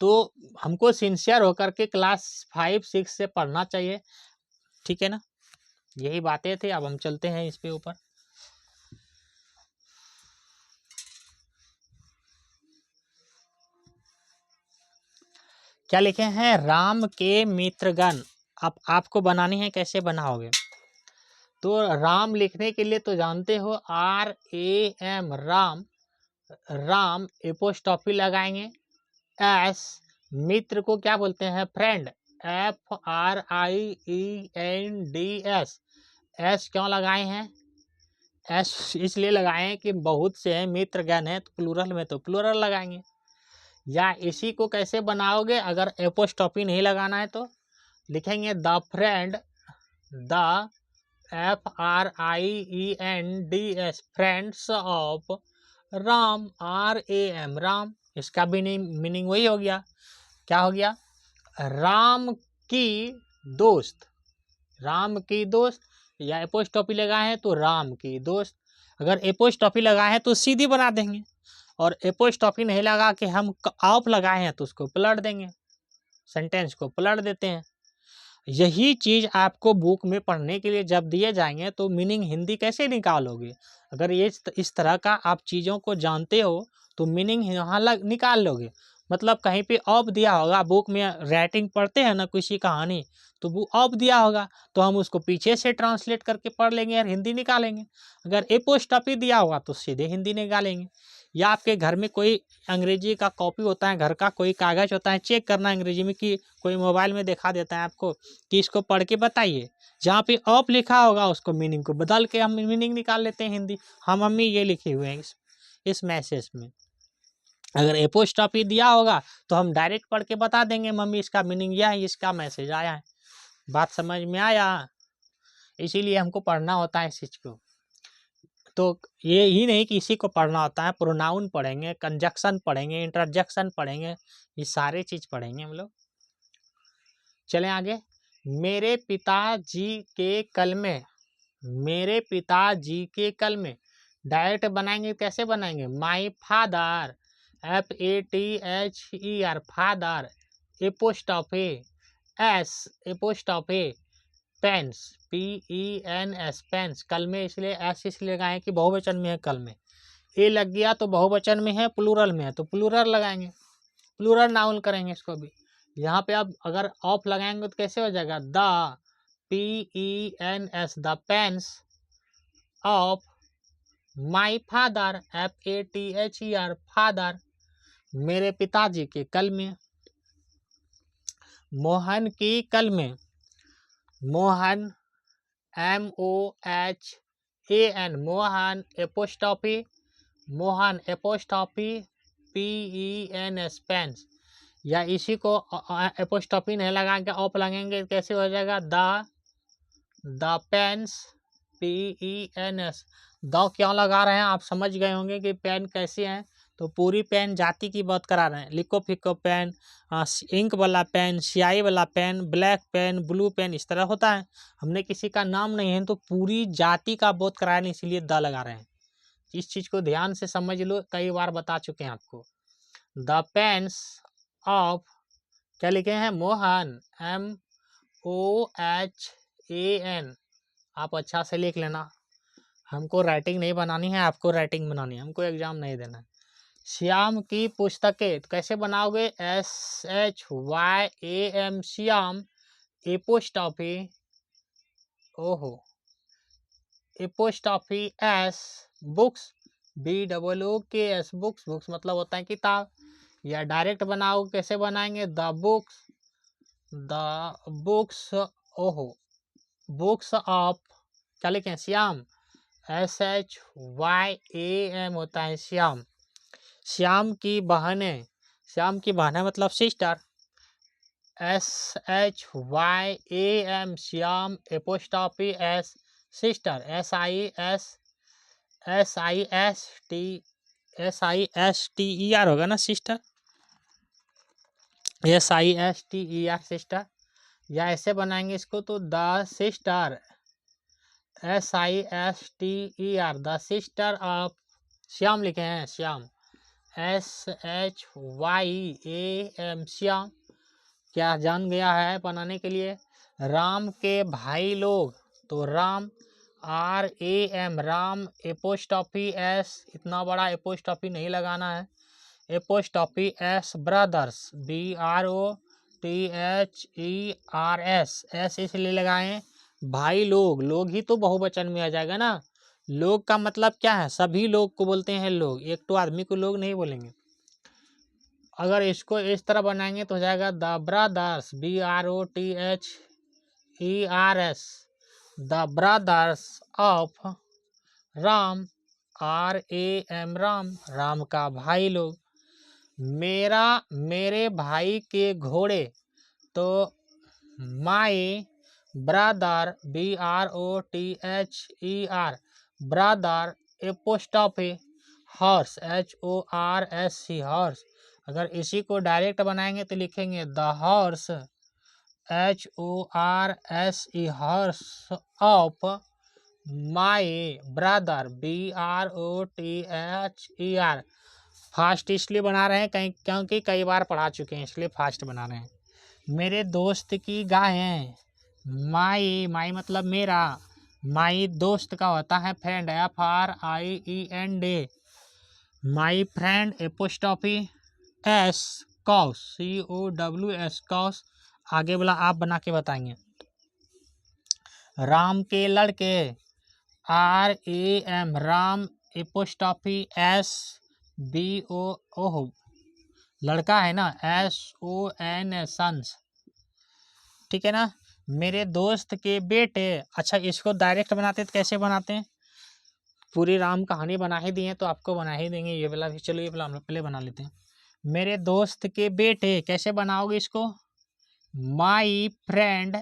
[SPEAKER 1] तो हमको सिंसियर होकर के क्लास 5-6 से पढ़ना चाहिए। ठीक है ना, यही बातें थी। अब हम चलते हैं इस पे ऊपर। क्या लिखे हैं, राम के मित्रगण। अब आपको बनानी है, कैसे बनाओगे, तो राम लिखने के लिए तो जानते हो RAM, राम, राम एपोस्ट्रॉफी लगाएंगे। एस, मित्र को क्या बोलते हैं, फ्रेंड, FRIENDS। एस क्यों लगाए हैं, एस इसलिए लगाए हैं कि बहुत से हैं, मित्रगण है तो प्लूरल में तो प्लूरल लगाएंगे। या इसी को कैसे बनाओगे, अगर एपोस्ट्रॉफी नहीं लगाना है तो लिखेंगे the friend, the FRIENDS, friends of Ram, RAM, Ram. इसका भी मीनिंग वही हो गया, क्या हो गया, राम की दोस्त, राम की दोस्त। या एपोस्ट्रॉफी लगाए हैं तो राम की दोस्त। अगर एपोस्ट्रॉफी लगाए हैं तो सीधी बना देंगे, और एपोस्ट्रॉफी नहीं लगा के हम ऑफ लगाए हैं तो उसको पलट देंगे, सेंटेंस को पलट देते हैं। यही चीज़ आपको बुक में पढ़ने के लिए जब दिए जाएंगे तो मीनिंग हिंदी कैसे निकालोगे। अगर ये इस तरह का आप चीज़ों को जानते हो तो मीनिंग यहाँ निकाल लोगे। मतलब कहीं पे ऑफ दिया होगा, बुक में राइटिंग पढ़ते हैं ना किसी कहानी, तो वो ऑफ दिया होगा तो हम उसको पीछे से ट्रांसलेट करके पढ़ लेंगे और हिंदी निकालेंगे। अगर एपोस्ट्रॉफी दिया होगा तो सीधे हिंदी निकालेंगे। या आपके घर में कोई अंग्रेजी का कॉपी होता है, घर का कोई कागज़ होता है, चेक करना अंग्रेजी में कि कोई मोबाइल में दिखा देता है आपको कि इसको पढ़ के बताइए, जहाँ पे ऑफ लिखा होगा उसको मीनिंग को बदल के हम मीनिंग निकाल लेते हैं हिंदी। हाँ मम्मी ये लिखे हुए हैं इस मैसेज में। अगर एपोस्ट्रॉफी दिया होगा तो हम डायरेक्ट पढ़ के बता देंगे मम्मी इसका मीनिंग यह है, इसका मैसेज आया है। बात समझ में आया, इसीलिए हमको पढ़ना होता है इस चीज़ को। तो ये ही नहीं कि इसी को पढ़ना होता है, प्रोनाउन पढ़ेंगे, कंजक्शन पढ़ेंगे, इंटरजेक्शन पढ़ेंगे, ये सारे चीज पढ़ेंगे हम लोग। चलें आगे। मेरे पिताजी के कलमे, मेरे पिताजी के कलमे डायरेक्ट बनाएंगे, कैसे बनाएंगे? My father, FATHER, father, apostrophe s, apostrophe pens, PENS, pens. कल में इसलिए एस इसलिए लगाएं कि बहुवचन में है, कल में ए लग गया तो बहुवचन में है, प्लूरल में है तो प्लूरल लगाएंगे, प्लूरल नाउन करेंगे इसको भी। यहाँ पे अब अगर ऑफ लगाएंगे तो कैसे हो जाएगा? The PENS, the pens of my father, FATHER, father, मेरे पिताजी के कल में। मोहन की कल में, Mohan MOHAN, Mohan, apostrophe Mohan, apostrophe PENS, pens. या इसी को एपोस्ट्रोफी नहीं लगा के ऑफ लगेंगे कैसे हो जाएगा? The pens, PENS। द क्यों लगा रहे हैं आप समझ गए होंगे कि पेन कैसे हैं, तो पूरी पेन जाति की बात करा रहे हैं। लिको फिको पेन, इंक वाला पेन, स्याही वाला pen, black pen, blue pen, इस तरह होता है। हमने किसी का नाम नहीं है तो पूरी जाति का बोध करा रहे हैं, इसीलिए द लगा रहे हैं। इस चीज को ध्यान से समझ लो, कई बार बता चुके हैं आपको। द पेन्स ऑफ, क्या लिखे हैं? मोहन, MOHAN। आप अच्छा से लिख लेना, हमको राइटिंग नहीं बनानी है, आपको राइटिंग बनानी है, हमको एग्जाम नहीं देना है। श्याम की पुस्तकें तो कैसे बनाओगे? SHYAM, श्याम, एपोस्ट्रोफी, ओहो, apostrophe S, books, BOOKS, books, books मतलब होता है किताब। या डायरेक्ट बनाओ, कैसे बनाएंगे? द बुक्स, ओहो, बुक्स ऑफ, क्या लिखें? श्याम, SHYAM होता है श्याम। श्याम की बहनें, श्याम की बहनें मतलब sister, SHYAM, Shyam, apostrophe S, sister, SISTER होगा ना सिस्टर, SISTER, सिस्टर। या ऐसे बनाएंगे इसको तो the sister, SISTER, the sister of, Shyam लिखे हैं श्याम, SHYAM, श्याम। क्या जान गया है बनाने के लिए? राम के भाई लोग तो Ram, RAM, Ram, apostrophe S, इतना बड़ा एपोस्ट्रोफी नहीं लगाना है, apostrophe S, brothers, BROTHERS, S इसलिए लगाएं, भाई लोग, लोग ही तो बहुवचन में आ जाएगा ना। लोग का मतलब क्या है? सभी लोग को बोलते हैं लोग, एक तो आदमी को लोग नहीं बोलेंगे। अगर इसको इस तरह बनाएंगे तो हो जाएगा the brothers, BROTHERS, the brothers of Ram, RAM, Ram, Ram का भाई लोग। मेरा, मेरे भाई के घोड़े तो my brother, BROTHER, brother, apostrophe horse, HORSE, horse. अगर इसी को डायरेक्ट बनाएंगे तो लिखेंगे the horse, HORSE, horse of my brother, BROTHER। Fast इसलिए बना रहे हैं कहीं क्योंकि कई बार पढ़ा चुके हैं, इसलिए फास्ट बना रहे हैं। मेरे दोस्त की गायें, माई मतलब मेरा, माई दोस्त का होता है friend, FRIEND, my friend, apostrophe S, cos, COWS, cos. आगे वाला आप बना के बताएंगे। राम के लड़के, RAM, राम, एपोस्ट्रोफी एस, ओहो, लड़का है ना, SON, सन्स, ठीक है ना। मेरे दोस्त के बेटे, अच्छा इसको डायरेक्ट बनाते तो कैसे बनाते हैं? पूरी राम कहानी बना ही दिए तो आपको बना ही देंगे ये वाला भी। चलो ये वाला हम लोग पहले बना लेते हैं। मेरे दोस्त के बेटे, कैसे बनाओगे इसको? My friend,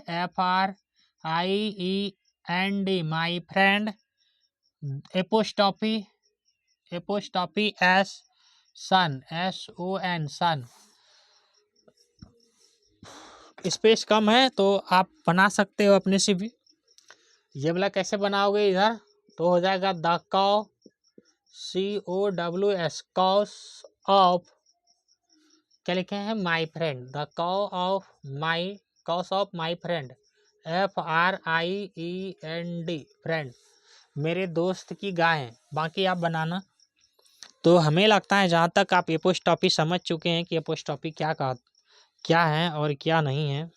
[SPEAKER 1] FRIEND, my friend, apostrophe, apostrophe S, son, SON, son. Space कम है तो आप बना सकते हो अपने से भी। ये वाला कैसे बनाओगे इधर, तो हो जाएगा द कॉ, COWS, कॉस ऑफ, क्या लिखे हैं, माई फ्रेंड, द कॉ of my, cos of my friend, FRIEND, friend, मेरे दोस्त की गाय है। बाकी आप बनाना। तो हमें लगता है जहाँ तक आप एपोस्टॉपी समझ चुके हैं कि एपोस्टॉपी क्या है और क्या नहीं है।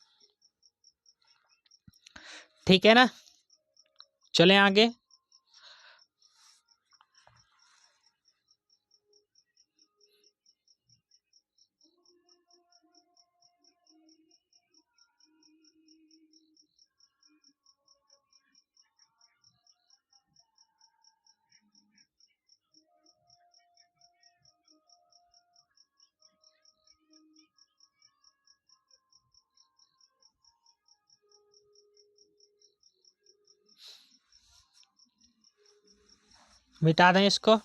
[SPEAKER 1] ठीक है ना, चलें आगे। मिटा दें इसको।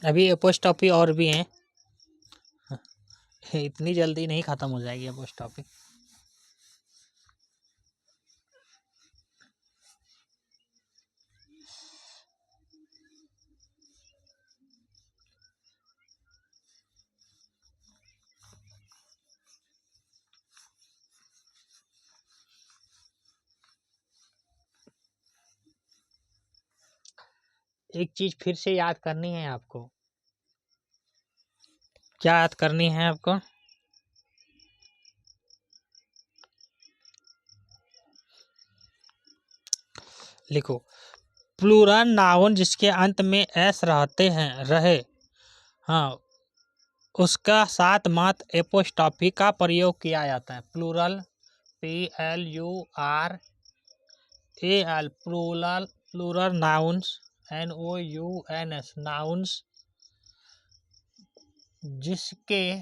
[SPEAKER 1] अभी एपोस्टॉपी और भी हैं, इतनी जल्दी नहीं खत्म हो जाएगी एपोस्टॉपी। एक चीज फिर से याद करनी है आपको। क्या याद करनी है आपको? लिखो, प्लूरल नाउन जिसके अंत में एस रहते हैं, रहे, हाँ, उसका साथ मात्र एपोस्टॉफी का प्रयोग किया जाता है। Plural, PLURAL, plural nouns, NOUNS, nouns जिसके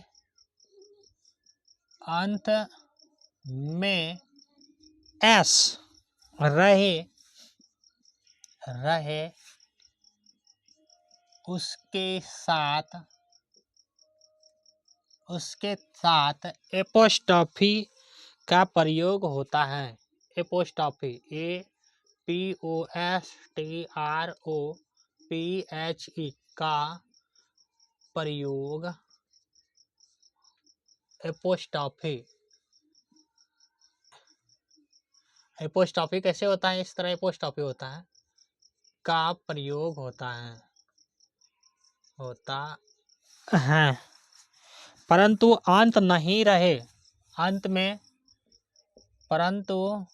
[SPEAKER 1] अंत में एस रहे उसके साथ एपोस्टॉफी का प्रयोग होता है। एपोस्टॉफी, APOSTROPHE का प्रयोग, एपोस्टॉफी कैसे होता है, इस तरह एपोस्टॉफी होता है, का प्रयोग होता है, परंतु अंत नहीं रहे, परंतु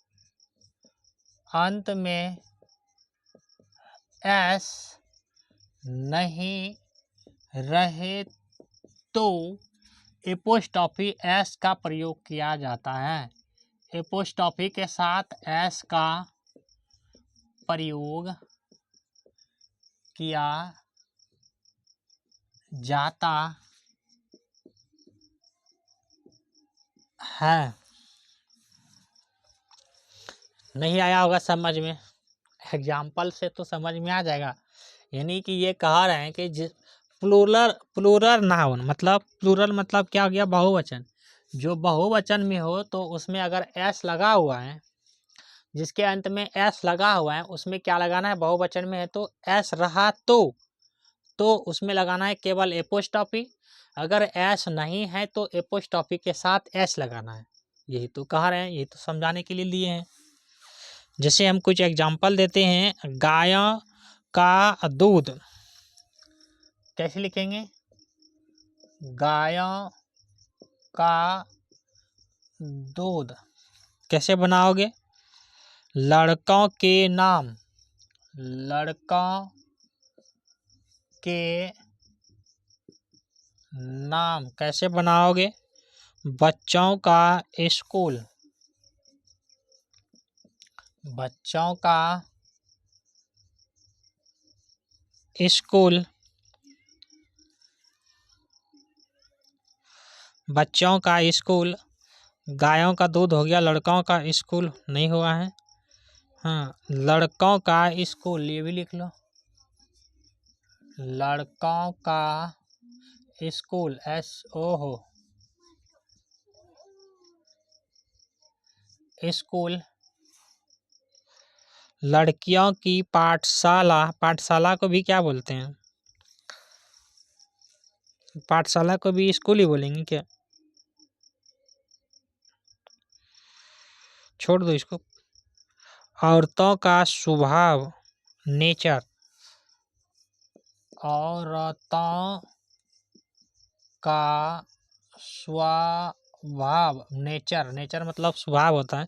[SPEAKER 1] अंत में एस नहीं रहे तो एपोस्टॉफी एस का प्रयोग किया जाता है। एपोस्टॉफी के साथ एस का प्रयोग किया जाता है। नहीं आया होगा समझ में, एग्जाम्पल से तो समझ में आ जाएगा। यानी कि ये कह रहे हैं कि प्लूरल नाउन मतलब, प्लूरल मतलब क्या हो गया, बहुवचन। जो बहुवचन में हो तो उसमें अगर एस लगा हुआ है, जिसके अंत में एस लगा हुआ है, उसमें क्या लगाना है, बहुवचन में है तो एस रहा तो उसमें लगाना है केवल एपोस्टॉफी। अगर एस नहीं है तो एपोस्टॉफी के साथ एस लगाना है। यही तो कह रहे हैं, यही तो समझाने के लिए लिए हैं। जैसे हम कुछ एग्जाम्पल देते हैं, गाय का दूध कैसे लिखेंगे? गाय का दूध कैसे बनाओगे? लड़कों के नाम, लड़कों के नाम कैसे बनाओगे? बच्चों का स्कूल, बच्चों का स्कूल, बच्चों का स्कूल। गायों का दूध हो गया, लड़कों का स्कूल नहीं हुआ है। हाँ, लड़कों का स्कूल ये भी लिख लो, लड़कों का स्कूल, SO हो, स्कूल। लड़कियों की पाठशाला, पाठशाला को भी क्या बोलते हैं? पाठशाला को भी स्कूल ही बोलेंगे क्या? छोड़ दो इसको। औरतों का स्वभाव, नेचर, औरतों का स्वभाव, नेचर, नेचर मतलब स्वभाव होता है।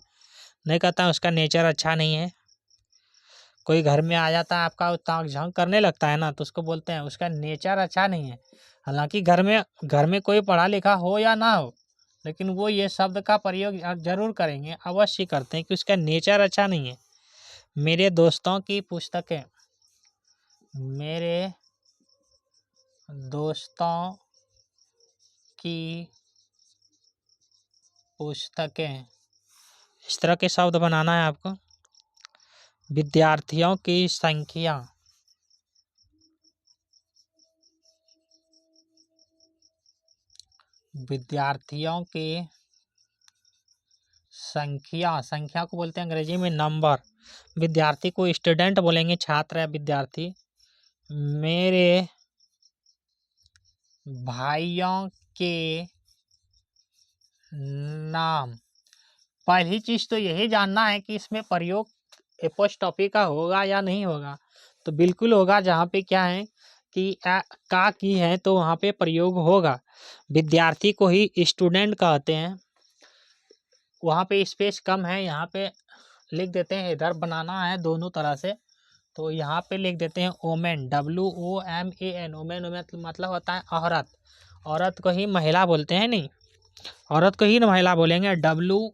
[SPEAKER 1] नहीं कहता उसका नेचर अच्छा नहीं है। कोई घर में आ जाता है आपका, ताक झांक करने लगता है ना, तो उसको बोलते हैं उसका नेचर अच्छा नहीं है। हालांकि घर में कोई पढ़ा लिखा हो या ना हो, लेकिन वो ये शब्द का प्रयोग जरूर करेंगे, अवश्य करते हैं कि उसका नेचर अच्छा नहीं है। मेरे दोस्तों की पुस्तकें, मेरे दोस्तों की पुस्तकें, इस तरह के शब्द बनाना है आपको। विद्यार्थियों की संख्या, विद्यार्थियों की संख्या, संख्या को बोलते हैं अंग्रेजी में नंबर। विद्यार्थी को स्टूडेंट बोलेंगे, छात्र या विद्यार्थी। मेरे भाइयों के नाम। पहली चीज तो यही जानना है कि इसमें प्रयोग एपोस्ट्रोफी का होगा या नहीं होगा। तो बिल्कुल होगा, जहाँ पे क्या है कि का की है तो वहाँ पे प्रयोग होगा। विद्यार्थी को ही स्टूडेंट कहते हैं। वहाँ पे स्पेस कम है, यहाँ पे लिख देते हैं, इधर बनाना है दोनों तरह से। तो यहाँ पे लिख देते हैं ओमेन, WOMAN। ओमेन मतलब होता है औरत। औरत को ही महिला बोलते हैं, नहीं, औरत को ही ना महिला बोलेंगे। WOMEN,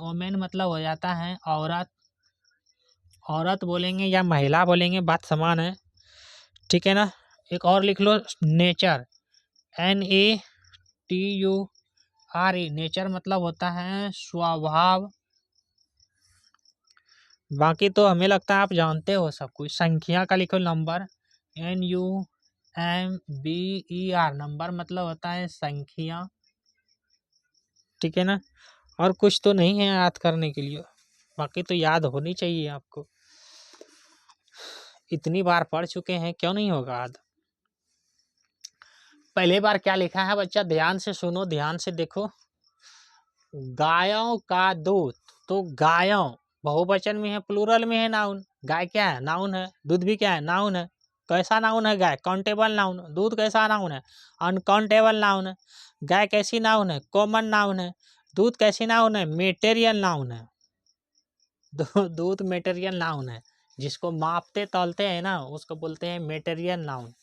[SPEAKER 1] ओमेन मतलब हो जाता है औरत। औरत बोलेंगे या महिला बोलेंगे, बात समान है, ठीक है ना। एक और लिख लो, नेचर, NATURE। नेचर मतलब होता है स्वभाव। बाकी तो हमें लगता है आप जानते हो सब कुछ। संख्या का लिखो, नंबर, NUMBER, नंबर मतलब होता है संख्या, ठीक है ना। और कुछ तो नहीं है याद करने के लिए, बाकी तो याद होनी चाहिए आपको, इतनी बार पढ़ चुके हैं, क्यों नहीं होगा याद। पहले बार क्या लिखा है बच्चा, ध्यान से सुनो, ध्यान से देखो। गायों का दूध, तो गायों बहुवचन में है, प्लूरल में है, नाउन। गाय क्या है? नाउन है। दूध भी क्या है? नाउन है। कैसा नाउन है गाय? Countable noun. दूध कैसा नाउन है? अनकाउंटेबल नाउन है। गाय कैसी नाउन है? कॉमन नाउन है। दूध कैसी नाउन है? मेटेरियल नाउन है। दूध मेटेरियल नाउन है। जिसको मापते तौलते हैं ना, उसको बोलते हैं मेटेरियल नाउन,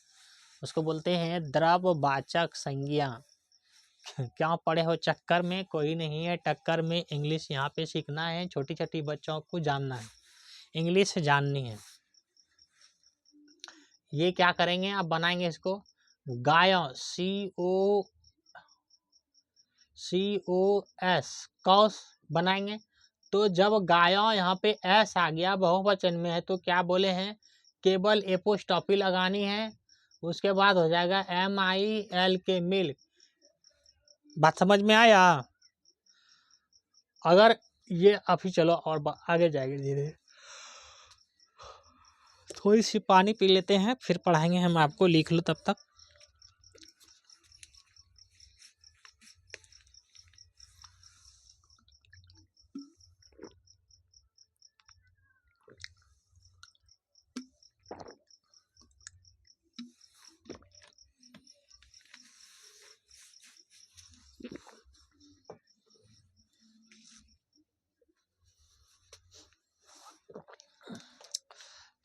[SPEAKER 1] उसको बोलते हैं द्रव्यवाचक संज्ञा। क्या पढ़े हो चक्कर में? कोई नहीं है टक्कर में। इंग्लिश यहाँ पे सीखना है, छोटी छोटी बच्चों को जानना है, इंग्लिश जाननी है। ये क्या करेंगे, आप बनाएंगे इसको गायों, COS, कॉस बनाएंगे। तो जब गायों यहाँ पे एस आ गया, बहुवचन में है, तो क्या बोले हैं, केवल एपोस्ट्रोफी लगानी है, उसके बाद हो जाएगा MILK, मिल्क। बात समझ में आया? अगर ये अभी चलो और आगे जाएंगे धीरे, थोड़ी सी पानी पी लेते हैं, फिर पढ़ाएंगे हम आपको, लिख लो तब तक।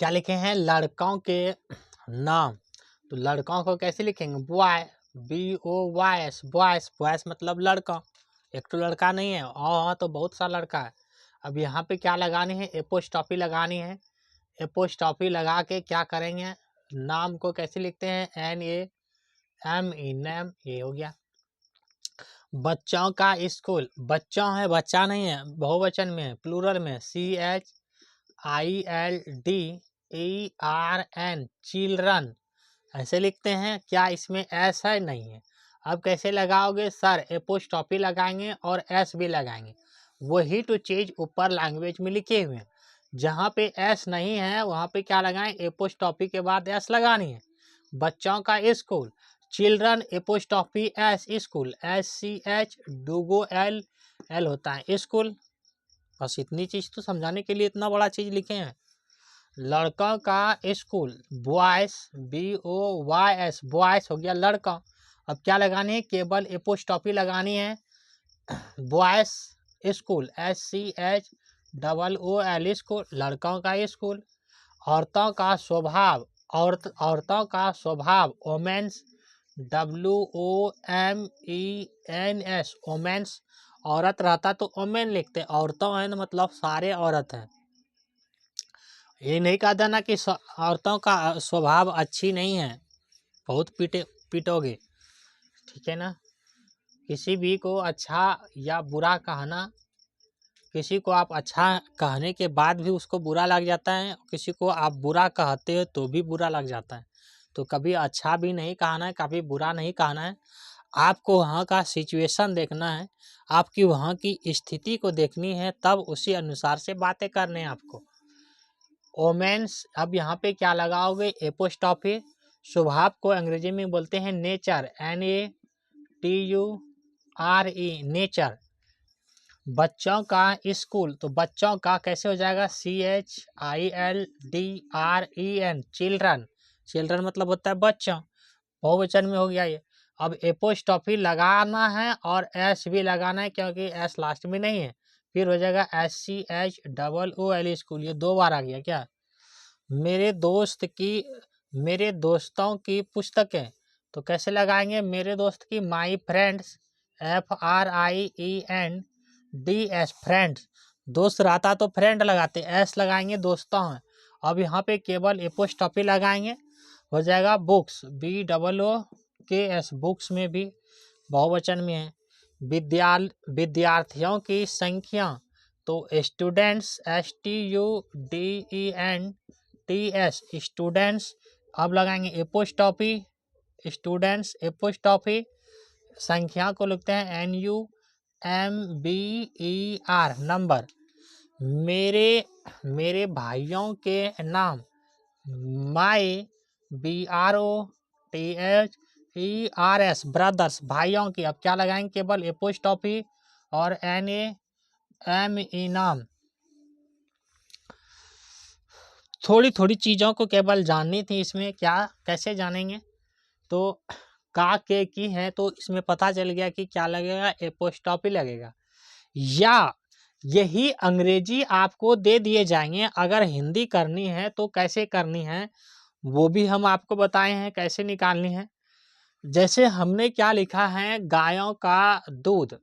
[SPEAKER 1] क्या लिखे हैं, लड़कों के नाम। तो लड़कों को कैसे लिखेंगे, बॉय, BOYS, बॉयस, बॉयस मतलब लड़का, एक तो लड़का नहीं है, और तो बहुत सा लड़का है। अब यहाँ पे क्या लगानी है, एपोस्ट्रॉफी लगानी है। एपोस्ट्रॉफी लगा के क्या करेंगे, नाम को कैसे लिखते हैं, NAME, नेम, ये हो गया। बच्चों का स्कूल, बच्चों है, बच्चा नहीं है, बहुवचन में है, प्लूरल में, CHILDRN, चिल्ड्रन ऐसे लिखते हैं। क्या इसमें एस है, नहीं है। अब कैसे लगाओगे सर, एपोस्ट्रॉफी लगाएंगे और एस भी लगाएंगे। वही तो चीज ऊपर लैंग्वेज में लिखे हुए हैं। जहाँ पे एस नहीं है वहाँ पे क्या लगाएं, एपोस्ट्रॉफी के बाद एस लगानी है। बच्चों का school, children apostrophe S, school, SCH डूगो L होता है स्कूल। बस इतनी चीज तो समझाने के लिए इतना बड़ा चीज लिखे हैं। लड़का का स्कूल, बॉयस, BOYS, बॉयस हो गया लड़का। अब क्या लगानी है, केवल एपोस्ट्रॉफी लगानी है। बॉयस स्कूल, SCHOOL, स्कूल, लड़कों का स्कूल। औरतों का स्वभाव, औरतों का स्वभाव, वोमेन्स, WOMENS, वोमेन्स। औरत रहता तो वोमेन लिखते, औरतों है ना मतलब सारे औरत हैं। ये नहीं कहा था ना कि औरतों का स्वभाव अच्छी नहीं है, बहुत पीटोगे, ठीक है ना। किसी भी को अच्छा या बुरा कहना, किसी को आप अच्छा कहने के बाद भी उसको बुरा लग जाता है, किसी को आप बुरा कहते हो तो भी बुरा लग जाता है। तो कभी अच्छा भी नहीं कहना है, कभी बुरा नहीं कहना है। आपको वहाँ का सिचुएशन देखना है, आपकी वहाँ की स्थिति को देखनी है, तब उसी अनुसार से बातें करने हैं आपको। ओमेन्स, अब यहाँ पे क्या लगाओगे, एपोस्ट्रॉफी। स्वभाव को अंग्रेजी में बोलते हैं नेचर, NATURE, नेचर। बच्चों का स्कूल, तो बच्चों का कैसे हो जाएगा, CHILDREN, चिल्ड्रन, चिल्ड्रन मतलब होता है बच्चा, बहुवचन में हो गया ये। अब एपोस्ट्रॉफी लगाना है और एस भी लगाना है, क्योंकि एस लास्ट में नहीं है। फिर हो जाएगा SCHOOL, स्कूल, ये 2 बार आ गया क्या। मेरे दोस्तों की पुस्तकें, तो कैसे लगाएंगे, मेरे दोस्त की, माई फ्रेंड्स, FRIENDS, फ्रेंड्स। दोस्त रहता तो फ्रेंड लगाते, एस लगाएंगे, दोस्तों हैं। अब यहाँ पे केवल एपोस्ट्रॉफी लगाएंगे, हो जाएगा बुक्स, BOOKS, बुक्स में भी बहुवचन में है। विद्यार्थियों की संख्या, तो स्टूडेंट्स, STUDENTS, स्टूडेंट्स। अब लगाएंगे एपोस्ट्रॉफी, स्टूडेंट्स एपोस्ट्रॉफी, संख्या को लिखते हैं NUMBER, नंबर। मेरे भाइयों के नाम, माई, BROTHERS, ब्रदर्स, भाइयों की। अब क्या लगाएंगे, केवल एपोस्ट्रॉफी और NAME, नाम। थोड़ी थोड़ी चीज़ों को केवल जाननी थी इसमें, क्या कैसे जानेंगे, तो का के की है तो इसमें पता चल गया कि क्या लगेगा, एपोस्ट्रॉफी लगेगा। या यही अंग्रेजी आपको दे दिए जाएंगे, अगर हिंदी करनी है तो कैसे करनी है वो भी हम आपको बताए हैं, कैसे निकालनी है। जैसे हमने क्या लिखा है, गायों का दूध,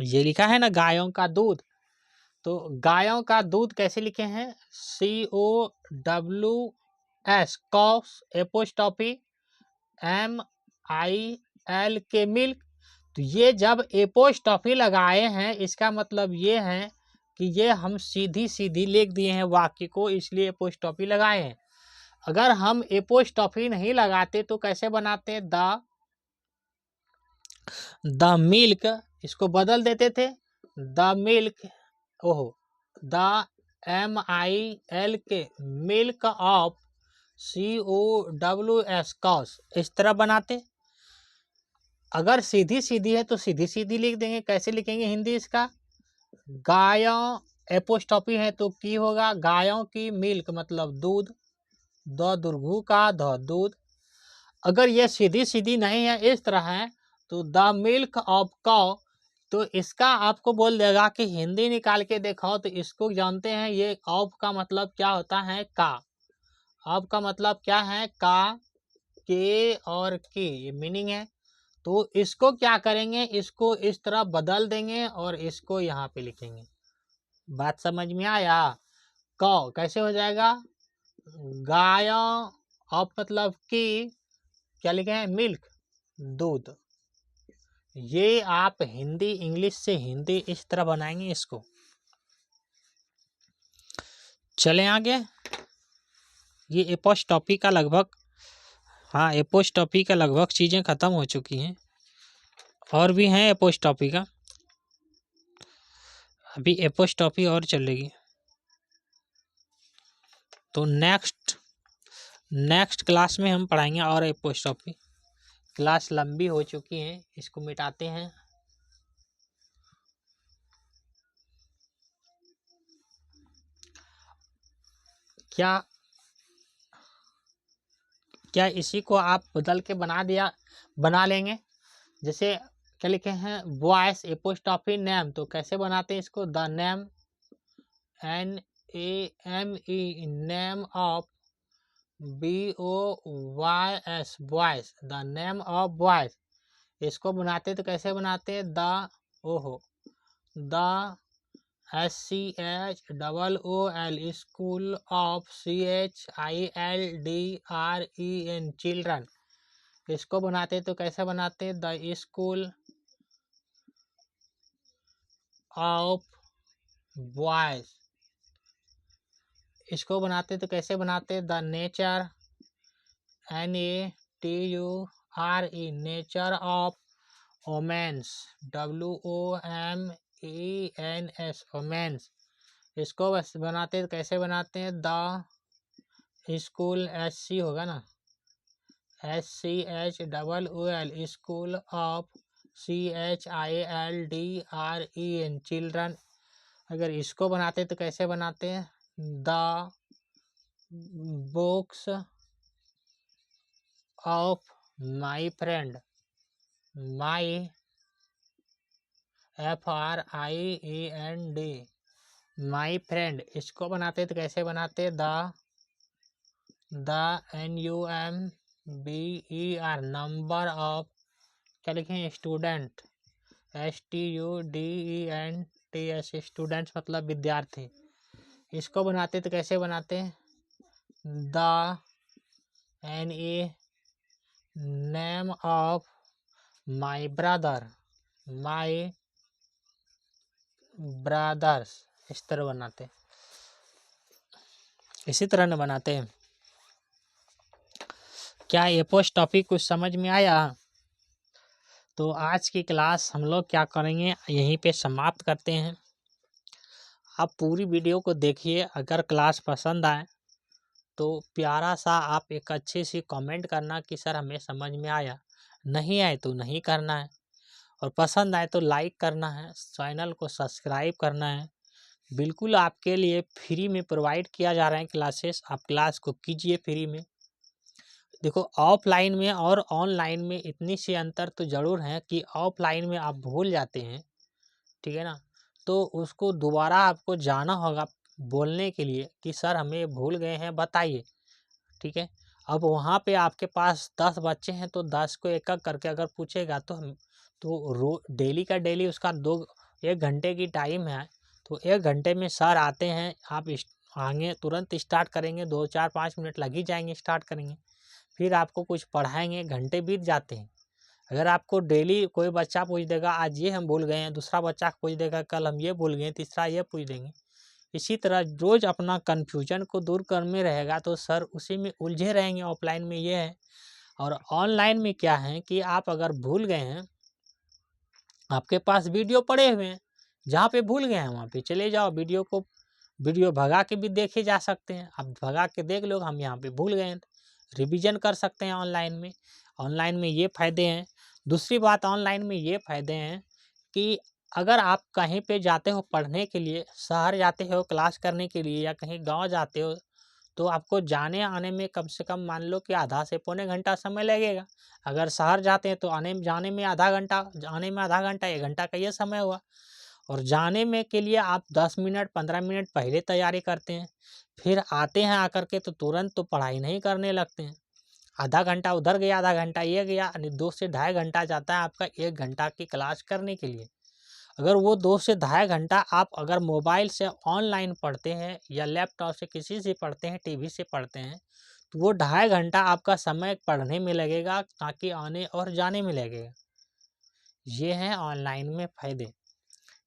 [SPEAKER 1] ये लिखा है ना गायों का दूध, तो गायों का दूध कैसे लिखे हैं, COWS, cos, apostrophe MILK, milk. तो ये जब एपोस्ट्रॉफी लगाए हैं, इसका मतलब ये है कि ये हम सीधी सीधी लिख दिए हैं वाक्य को, इसलिए एपोस्ट्रॉफी लगाए हैं। अगर हम एपोस्ट्रॉफी नहीं लगाते तो कैसे बनाते, द मिल्क, इसको बदल देते थे, द मिल्क, ओहो, the MILK, milk of, COWS, cos, इस तरह बनाते। अगर सीधी सीधी है तो सीधी सीधी लिख देंगे। कैसे लिखेंगे हिंदी इसका, गायों, एपोस्ट्रॉफी है तो की होगा, गायों की, मिल्क मतलब दूध, द दुर्घु का ध, दूध। अगर ये सीधी सीधी नहीं है, इस तरह है, तो द मिल्क ऑफ काउ, तो इसका आपको बोल देगा कि हिंदी निकाल के दिखाओ, तो इसको जानते हैं ये ऑफ का मतलब क्या होता है, का। ऑफ का मतलब क्या है, का, के और के, ये मीनिंग है। तो इसको क्या करेंगे, इसको इस तरह बदल देंगे और इसको यहाँ पे लिखेंगे। बात समझ में आया। कौ कैसे हो जाएगा, गाय, ऑफ मतलब की, क्या लिखे हैं, मिल्क, दूध। ये आप हिंदी इंग्लिश से हिंदी इस तरह बनाएंगे इसको। चलें आगे। ये एपोस्ट्रोफी का लगभग, हाँ एपोस्ट्रोफी का लगभग चीज़ें ख़त्म हो चुकी हैं, और भी हैं एपोस्ट्रोफी का, अभी एपोस्ट्रोफी और चलेगी। तो नेक्स्ट क्लास में हम पढ़ाएंगे और एपोस्ट्रोफी। क्लास लंबी हो चुकी है, इसको मिटाते हैं। क्या इसी को आप बदल के बना लेंगे। जैसे क्या लिखे हैं, वॉइस एपोस्ट्रोफी नेम, तो कैसे बनाते हैं इसको, the name, NAME, name of, BOYS, boys, the name of boys. इसको बनाते तो कैसे बनाते हैं, the SCHOOL, school of, CHILDREN, children. इसको बनाते तो कैसे बनाते, द स्कूल ऑफ बॉयज। इसको बनाते तो कैसे बनाते, the nature, NATURE, nature of women's, WOMENS, women's. इसको बस बनाते तो कैसे बनाते हैं, द स्कूल, SC होगा ना, SCHOOL, school of, CHILDREN, children. अगर इसको बनाते तो कैसे बनाते हैं, the books of my friend, my FRIEND, my friend. इसको बनाते तो कैसे बनाते, द NUMBER, नंबर ऑफ, क्या लिखें, स्टूडेंट, STUDENTS, स्टूडेंट्स मतलब विद्यार्थी। इसको बनाते तो कैसे बनाते हैं, the NA, name of my brother, my brothers. इस तरह बनाते, इसी तरह न बनाते हैं। क्या एपोस्ट्रोफी कुछ समझ में आया। तो आज की क्लास हम लोग क्या करेंगे, यहीं पे समाप्त करते हैं। आप पूरी वीडियो को देखिए, अगर क्लास पसंद आए तो प्यारा सा आप एक अच्छी सी कमेंट करना कि सर हमें समझ में आया, नहीं आए तो नहीं करना है, और पसंद आए तो लाइक करना है, चैनल को सब्सक्राइब करना है। बिल्कुल आपके लिए फ्री में प्रोवाइड किया जा रहा है क्लासेस, आप क्लास को कीजिए फ्री में। देखो ऑफलाइन में और ऑनलाइन में इतनी सी अंतर तो ज़रूर है कि ऑफलाइन में आप भूल जाते हैं, ठीक है ना, तो उसको दोबारा आपको जाना होगा बोलने के लिए कि सर हमें भूल गए हैं बताइए, ठीक है। अब वहाँ पे आपके पास 10 बच्चे हैं तो 10 को एक एक करके अगर पूछेगा तो हम तो डेली का डेली उसका 1 घंटे की टाइम है, तो 1 घंटे में सर आते हैं, आप आगे तुरंत स्टार्ट करेंगे, 2 4 5 मिनट लग ही जाएंगे, स्टार्ट करेंगे, फिर आपको कुछ पढ़ाएंगे, घंटे बीत जाते हैं। अगर आपको डेली कोई बच्चा पूछ देगा आज ये हम भूल गए हैं, दूसरा बच्चा पूछ देगा कल हम ये भूल गए, तीसरा ये पूछ देंगे, इसी तरह रोज़ अपना कन्फ्यूजन को दूर कर में रहेगा तो सर उसी में उलझे रहेंगे। ऑफलाइन में ये है, और ऑनलाइन में क्या है कि आप अगर भूल गए हैं, आपके पास वीडियो पड़े हुए हैं, जहाँ पे भूल गए हैं वहाँ पे चले जाओ, वीडियो भगा के भी देखे जा सकते हैं, आप भगा के देख लो हम यहाँ पे भूल गए हैं, रिवीजन कर सकते हैं ऑनलाइन में ये फ़ायदे हैं। दूसरी बात ऑनलाइन में ये फ़ायदे हैं कि अगर आप कहीं पे जाते हो पढ़ने के लिए, शहर जाते हो क्लास करने के लिए, या कहीं गांव जाते हो, तो आपको जाने आने में कम से कम मान लो कि आधा से पौने घंटा समय लगेगा। अगर शहर जाते हैं तो जाने में आधा घंटा, आने में आधा घंटा, 1 घंटा का ये समय हुआ। और जाने में के लिए आप 10 मिनट 15 मिनट पहले तैयारी करते हैं, फिर आते हैं आकर के तो तुरंत तो पढ़ाई नहीं करने लगते हैं। आधा घंटा उधर गया, आधा घंटा ये गया, यानी 2 से ढाई घंटा जाता है आपका 1 घंटा की क्लास करने के लिए। अगर वो 2 से ढाई घंटा आप अगर मोबाइल से ऑनलाइन पढ़ते हैं या लैपटॉप से किसी से पढ़ते हैं, टीवी से पढ़ते हैं, तो वो ढाई घंटा आपका समय पढ़ने में लगेगा, ताकि आने और जाने में लगेगा। ये हैं ऑनलाइन में फ़ायदे,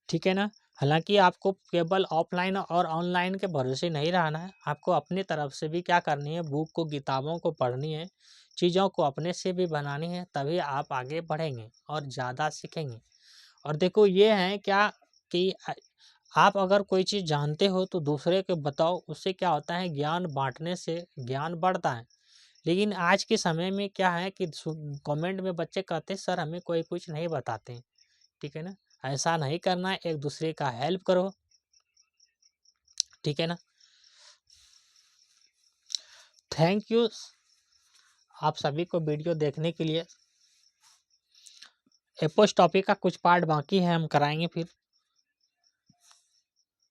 [SPEAKER 1] ठीक है ना। हालांकि आपको केवल ऑफलाइन और ऑनलाइन के भरोसे नहीं रहना है, आपको अपनी तरफ से भी क्या करनी है, बुक को, किताबों को पढ़नी है, चीज़ों को अपने से भी बनानी है, तभी आप आगे बढ़ेंगे और ज़्यादा सीखेंगे। और देखो ये है क्या कि आप अगर कोई चीज़ जानते हो तो दूसरे को बताओ, उससे क्या होता है, ज्ञान बांटने से ज्ञान बढ़ता है। लेकिन आज के समय में क्या है कि कमेंट में बच्चे कहते हैं सर हमें कोई कुछ नहीं बताते, ठीक है ना। ऐसा नहीं करना है, एक दूसरे का हेल्प करो, ठीक है ना। थैंक यू आप सभी को वीडियो देखने के लिए। एपोस्ट्रॉफी का कुछ पार्ट बाकी है, हम कराएंगे फिर।